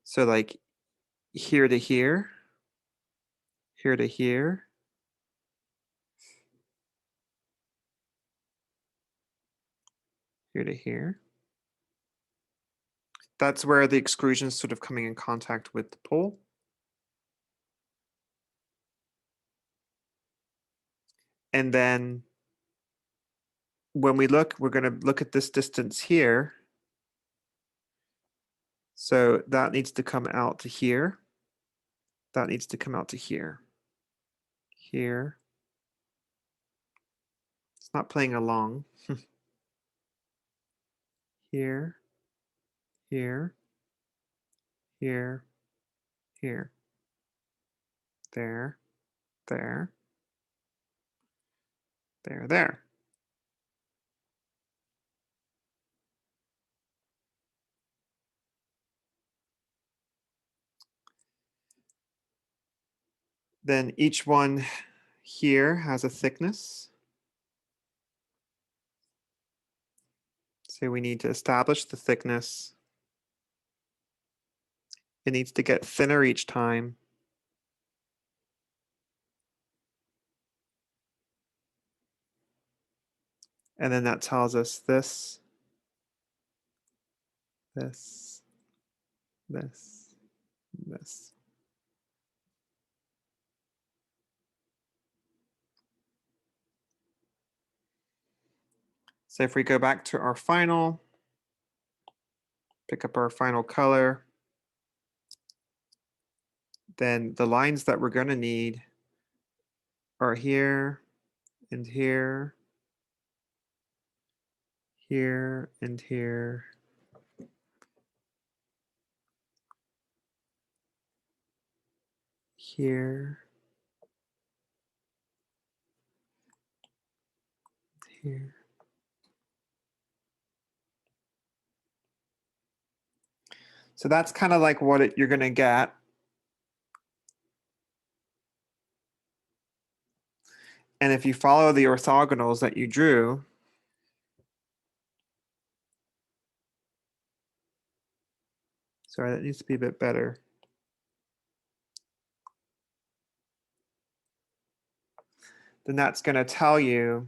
So like here to here, here to here, here to here. That's where the extrusion is sort of coming in contact with the pole. And then when we look, we're going to look at this distance here. So that needs to come out to here. That needs to come out to here. Here. It's not playing along. Here, here, here, here. There, there, there, there. Then each one here has a thickness. So we need to establish the thickness. It needs to get thinner each time. And then that tells us this, this, this, this. So if we go back to our final, pick up our final color, then the lines that we're going to need are here and here, here and here. Here, here. So that's kind of like what you're going to get. And if you follow the orthogonals that you drew, sorry, that needs to be a bit better. Then that's going to tell you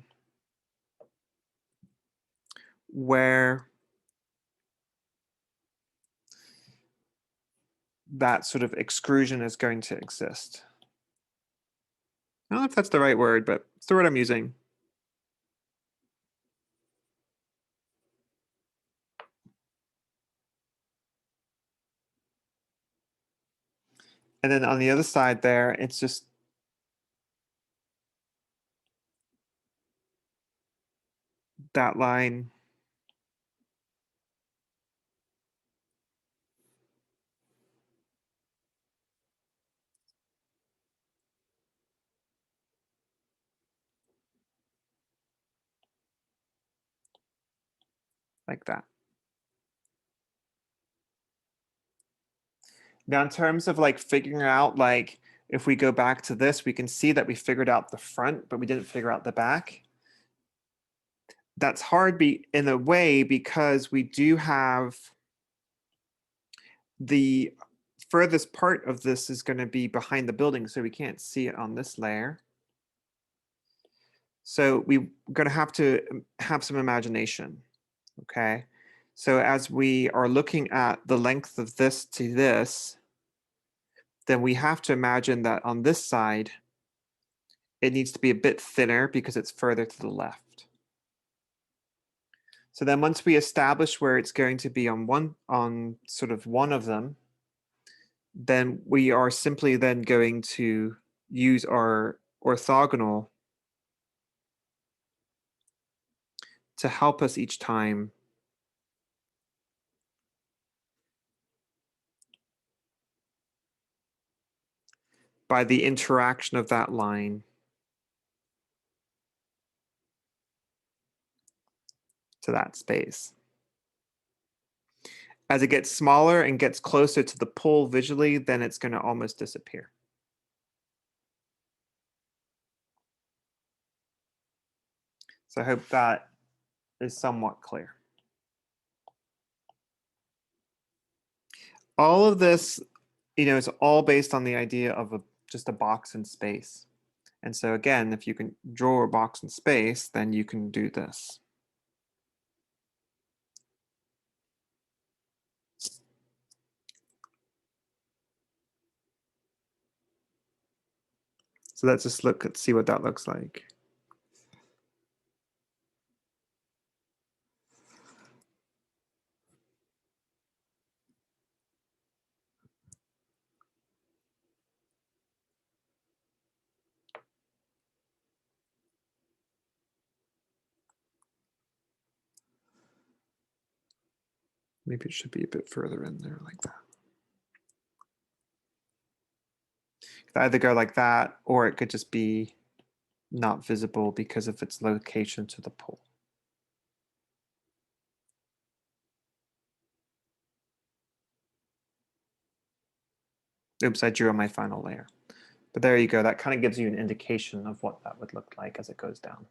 where that sort of extrusion is going to exist. I don't know if that's the right word, but it's the word I'm using. And then on the other side there, it's just that line. Like that. Now, in terms of like figuring out, like if we go back to this, we can see that we figured out the front, but we didn't figure out the back. That's hard in a way because we do have the furthest part of this is going to be behind the building, so we can't see it on this layer. So we're going to have some imagination, okay? So as we are looking at the length of this to this, then we have to imagine that on this side, it needs to be a bit thinner because it's further to the left. So then once we establish where it's going to be on sort of one of them, then we are simply then going to use our orthogonal to help us each time by the interaction of that line to that space. As it gets smaller and gets closer to the pole visually, then it's going to almost disappear. So I hope that is somewhat clear. All of this, is all based on the idea of just a box in space. And so again, if you can draw a box in space, then you can do this. So let's just see what that looks like. Maybe it should be a bit further in there like that. It could either go like that, or it could just be not visible because of its location to the pole. Oops, I drew on my final layer. But there you go. That kind of gives you an indication of what that would look like as it goes down.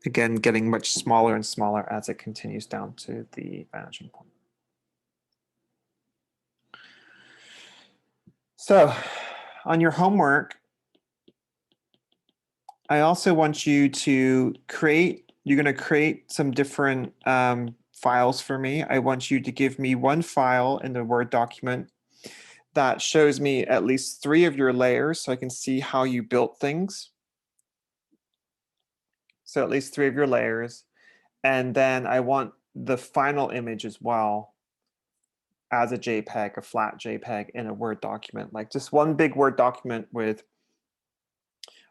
Again, getting much smaller and smaller as it continues down to the vanishing point. So on your homework, I also want you to create, you're going to create some different files for me. I want you to give me one file in the Word document that shows me at least 3 of your layers so I can see how you built things. So at least 3 of your layers. And then I want the final image as well as a JPEG, a flat JPEG in a Word document, like just one big Word document with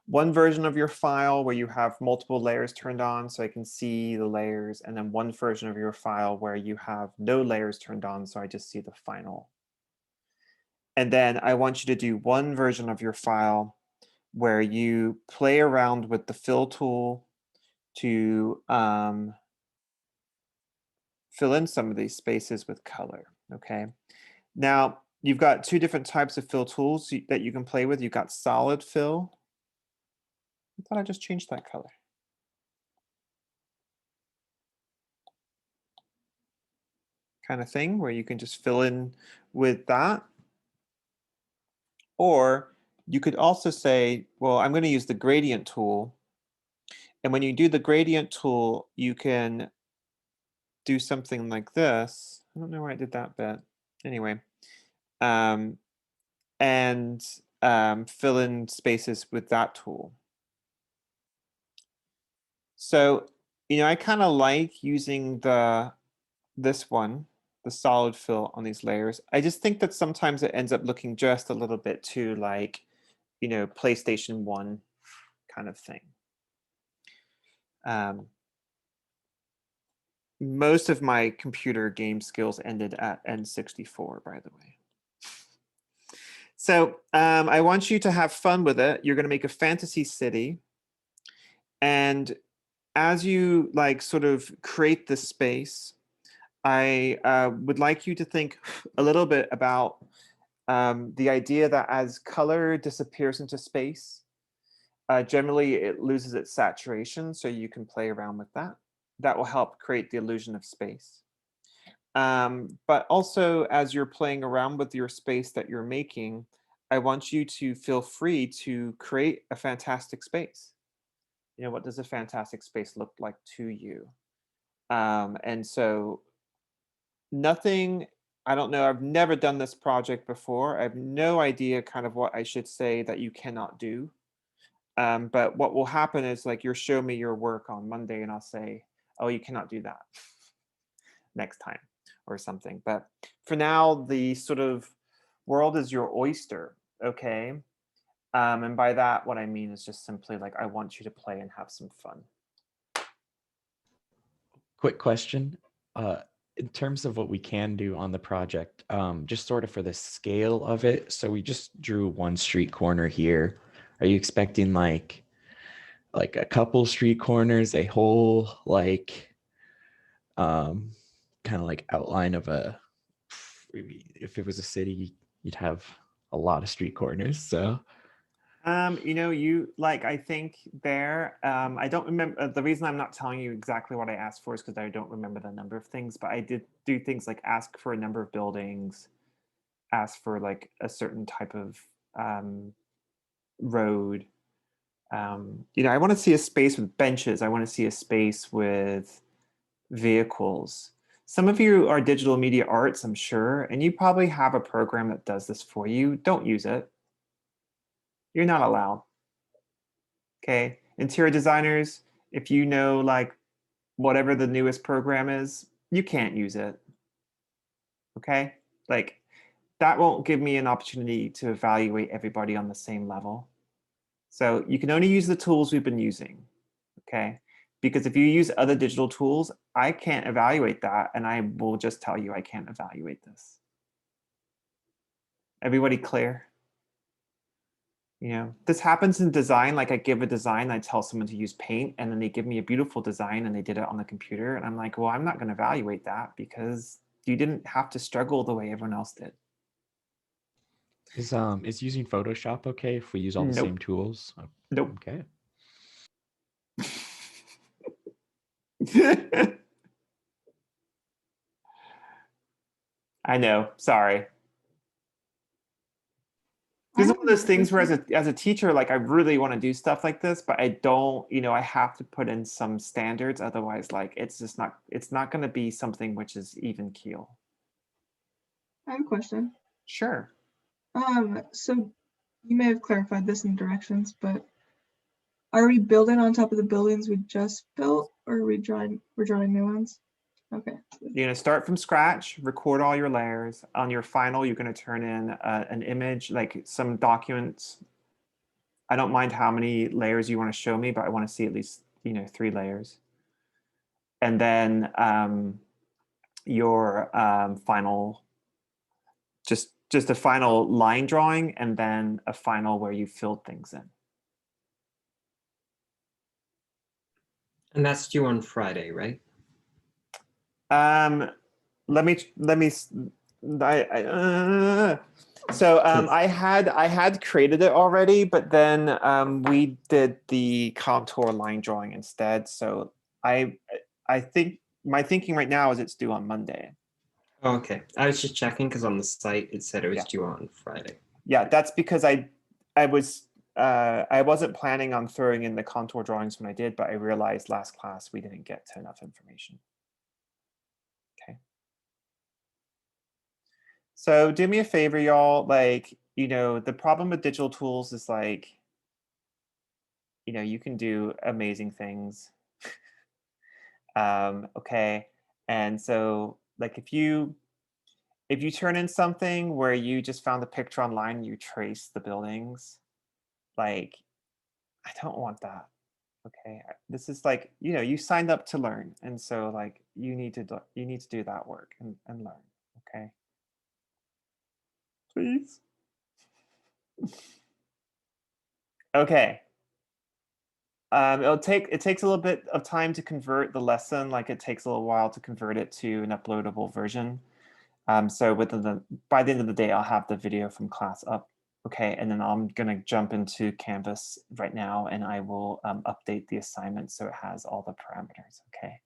one version of your file where you have multiple layers turned on so I can see the layers, and then one version of your file where you have no layers turned on so I just see the final. And then I want you to do one version of your file where you play around with the fill tool to fill in some of these spaces with color, okay? Now, you've got 2 different types of fill tools that you can play with. You've got solid fill. I thought I just changed that color. Kind of thing where you can just fill in with that. Or you could also say, well, I'm going to use the gradient tool. And when you do the gradient tool, you can do something like this. I don't know why I did that bit. Anyway, and fill in spaces with that tool. So, you know, I kind of like using this one, the solid fill on these layers. I just think that sometimes it ends up looking just a little bit too like, you know, PlayStation 1 kind of thing. Most of my computer game skills ended at N64, by the way. So I want you to have fun with it. You're going to make a fantasy city. And as you like sort of create this space, I would like you to think a little bit about the idea that as color disappears into space, generally it loses its saturation, so you can play around with that. That will help create the illusion of space. But also, as you're playing around with your space that you're making, I want you to feel free to create a fantastic space. You know, what does a fantastic space look like to you? And so nothing, I don't know, I've never done this project before. I have no idea kind of what I should say that you cannot do. But what will happen is like you'll show me your work on Monday and I'll say, oh, you cannot do that next time or something. But for now, the sort of world is your oyster, okay? And by that, what I mean is just simply like, I want you to play and have some fun. Quick question. In terms of what we can do on the project, just sort of for the scale of it. So we just drew one street corner here. Are you expecting like a couple street corners, a whole like kind of like outline of a, if it was a city, you'd have a lot of street corners. So You know, you like, I think there, I don't remember, the reason I'm not telling you exactly what I asked for is because I don't remember the number of things, but I did do things like ask for a number of buildings, ask for like a certain type of road. You know, I want to see a space with benches. I want to see a space with vehicles. Some of you are digital media arts, I'm sure, and you probably have a program that does this for you. Don't use it. You're not allowed. Okay, interior designers, if you know like whatever the newest program is, you can't use it. Okay, like that won't give me an opportunity to evaluate everybody on the same level. So you can only use the tools we've been using, okay? Because if you use other digital tools, I can't evaluate that, and I will just tell you I can't evaluate this. Everybody clear? You know, this happens in design. Like I give a design, I tell someone to use paint, and then they give me a beautiful design and they did it on the computer. And I'm like, well, I'm not going to evaluate that because you didn't have to struggle the way everyone else did. Is using Photoshop okay if we use all the Nope. same tools? Oh, Nope. okay. I know. Sorry. I This is have one of those another things where question. as a teacher, like I really want to do stuff like this, but I don't, you know, I have to put in some standards. Otherwise, like it's not going to be something which is even keel. I have a question. Sure. So you may have clarified this in directions, but are we building on top of the buildings we just built, or are we're drawing new ones? Okay. You're going to start from scratch, record all your layers. On your final, you're going to turn in an image, like some documents. I don't mind how many layers you want to show me, but I want to see at least, you know, 3 layers. And then your final, just a final line drawing, and then a final where you filled things in. And that's due on Friday, right? Let me so I had created it already, but then we did the contour line drawing instead. So I think my thinking right now is it's due on Monday. Oh, okay. I was just checking because on the site it said it was Yeah. due on Friday. Yeah, that's because I wasn't planning on throwing in the contour drawings when I did, but I realized last class we didn't get to enough information. Okay. So do me a favor, y'all. Like, you know, the problem with digital tools is like, you know, you can do amazing things. Okay. And so like if you turn in something where you just found a picture online and you trace the buildings, like I don't want that. Okay. This is like, you know, you signed up to learn. And so like you need to do that work and learn. Okay. Please. Okay. It takes a little bit of time to convert the lesson. Like it takes a little while to convert it to an uploadable version. So by the end of the day, I'll have the video from class up. Okay, and then I'm gonna jump into Canvas right now, and I will update the assignment so it has all the parameters. Okay.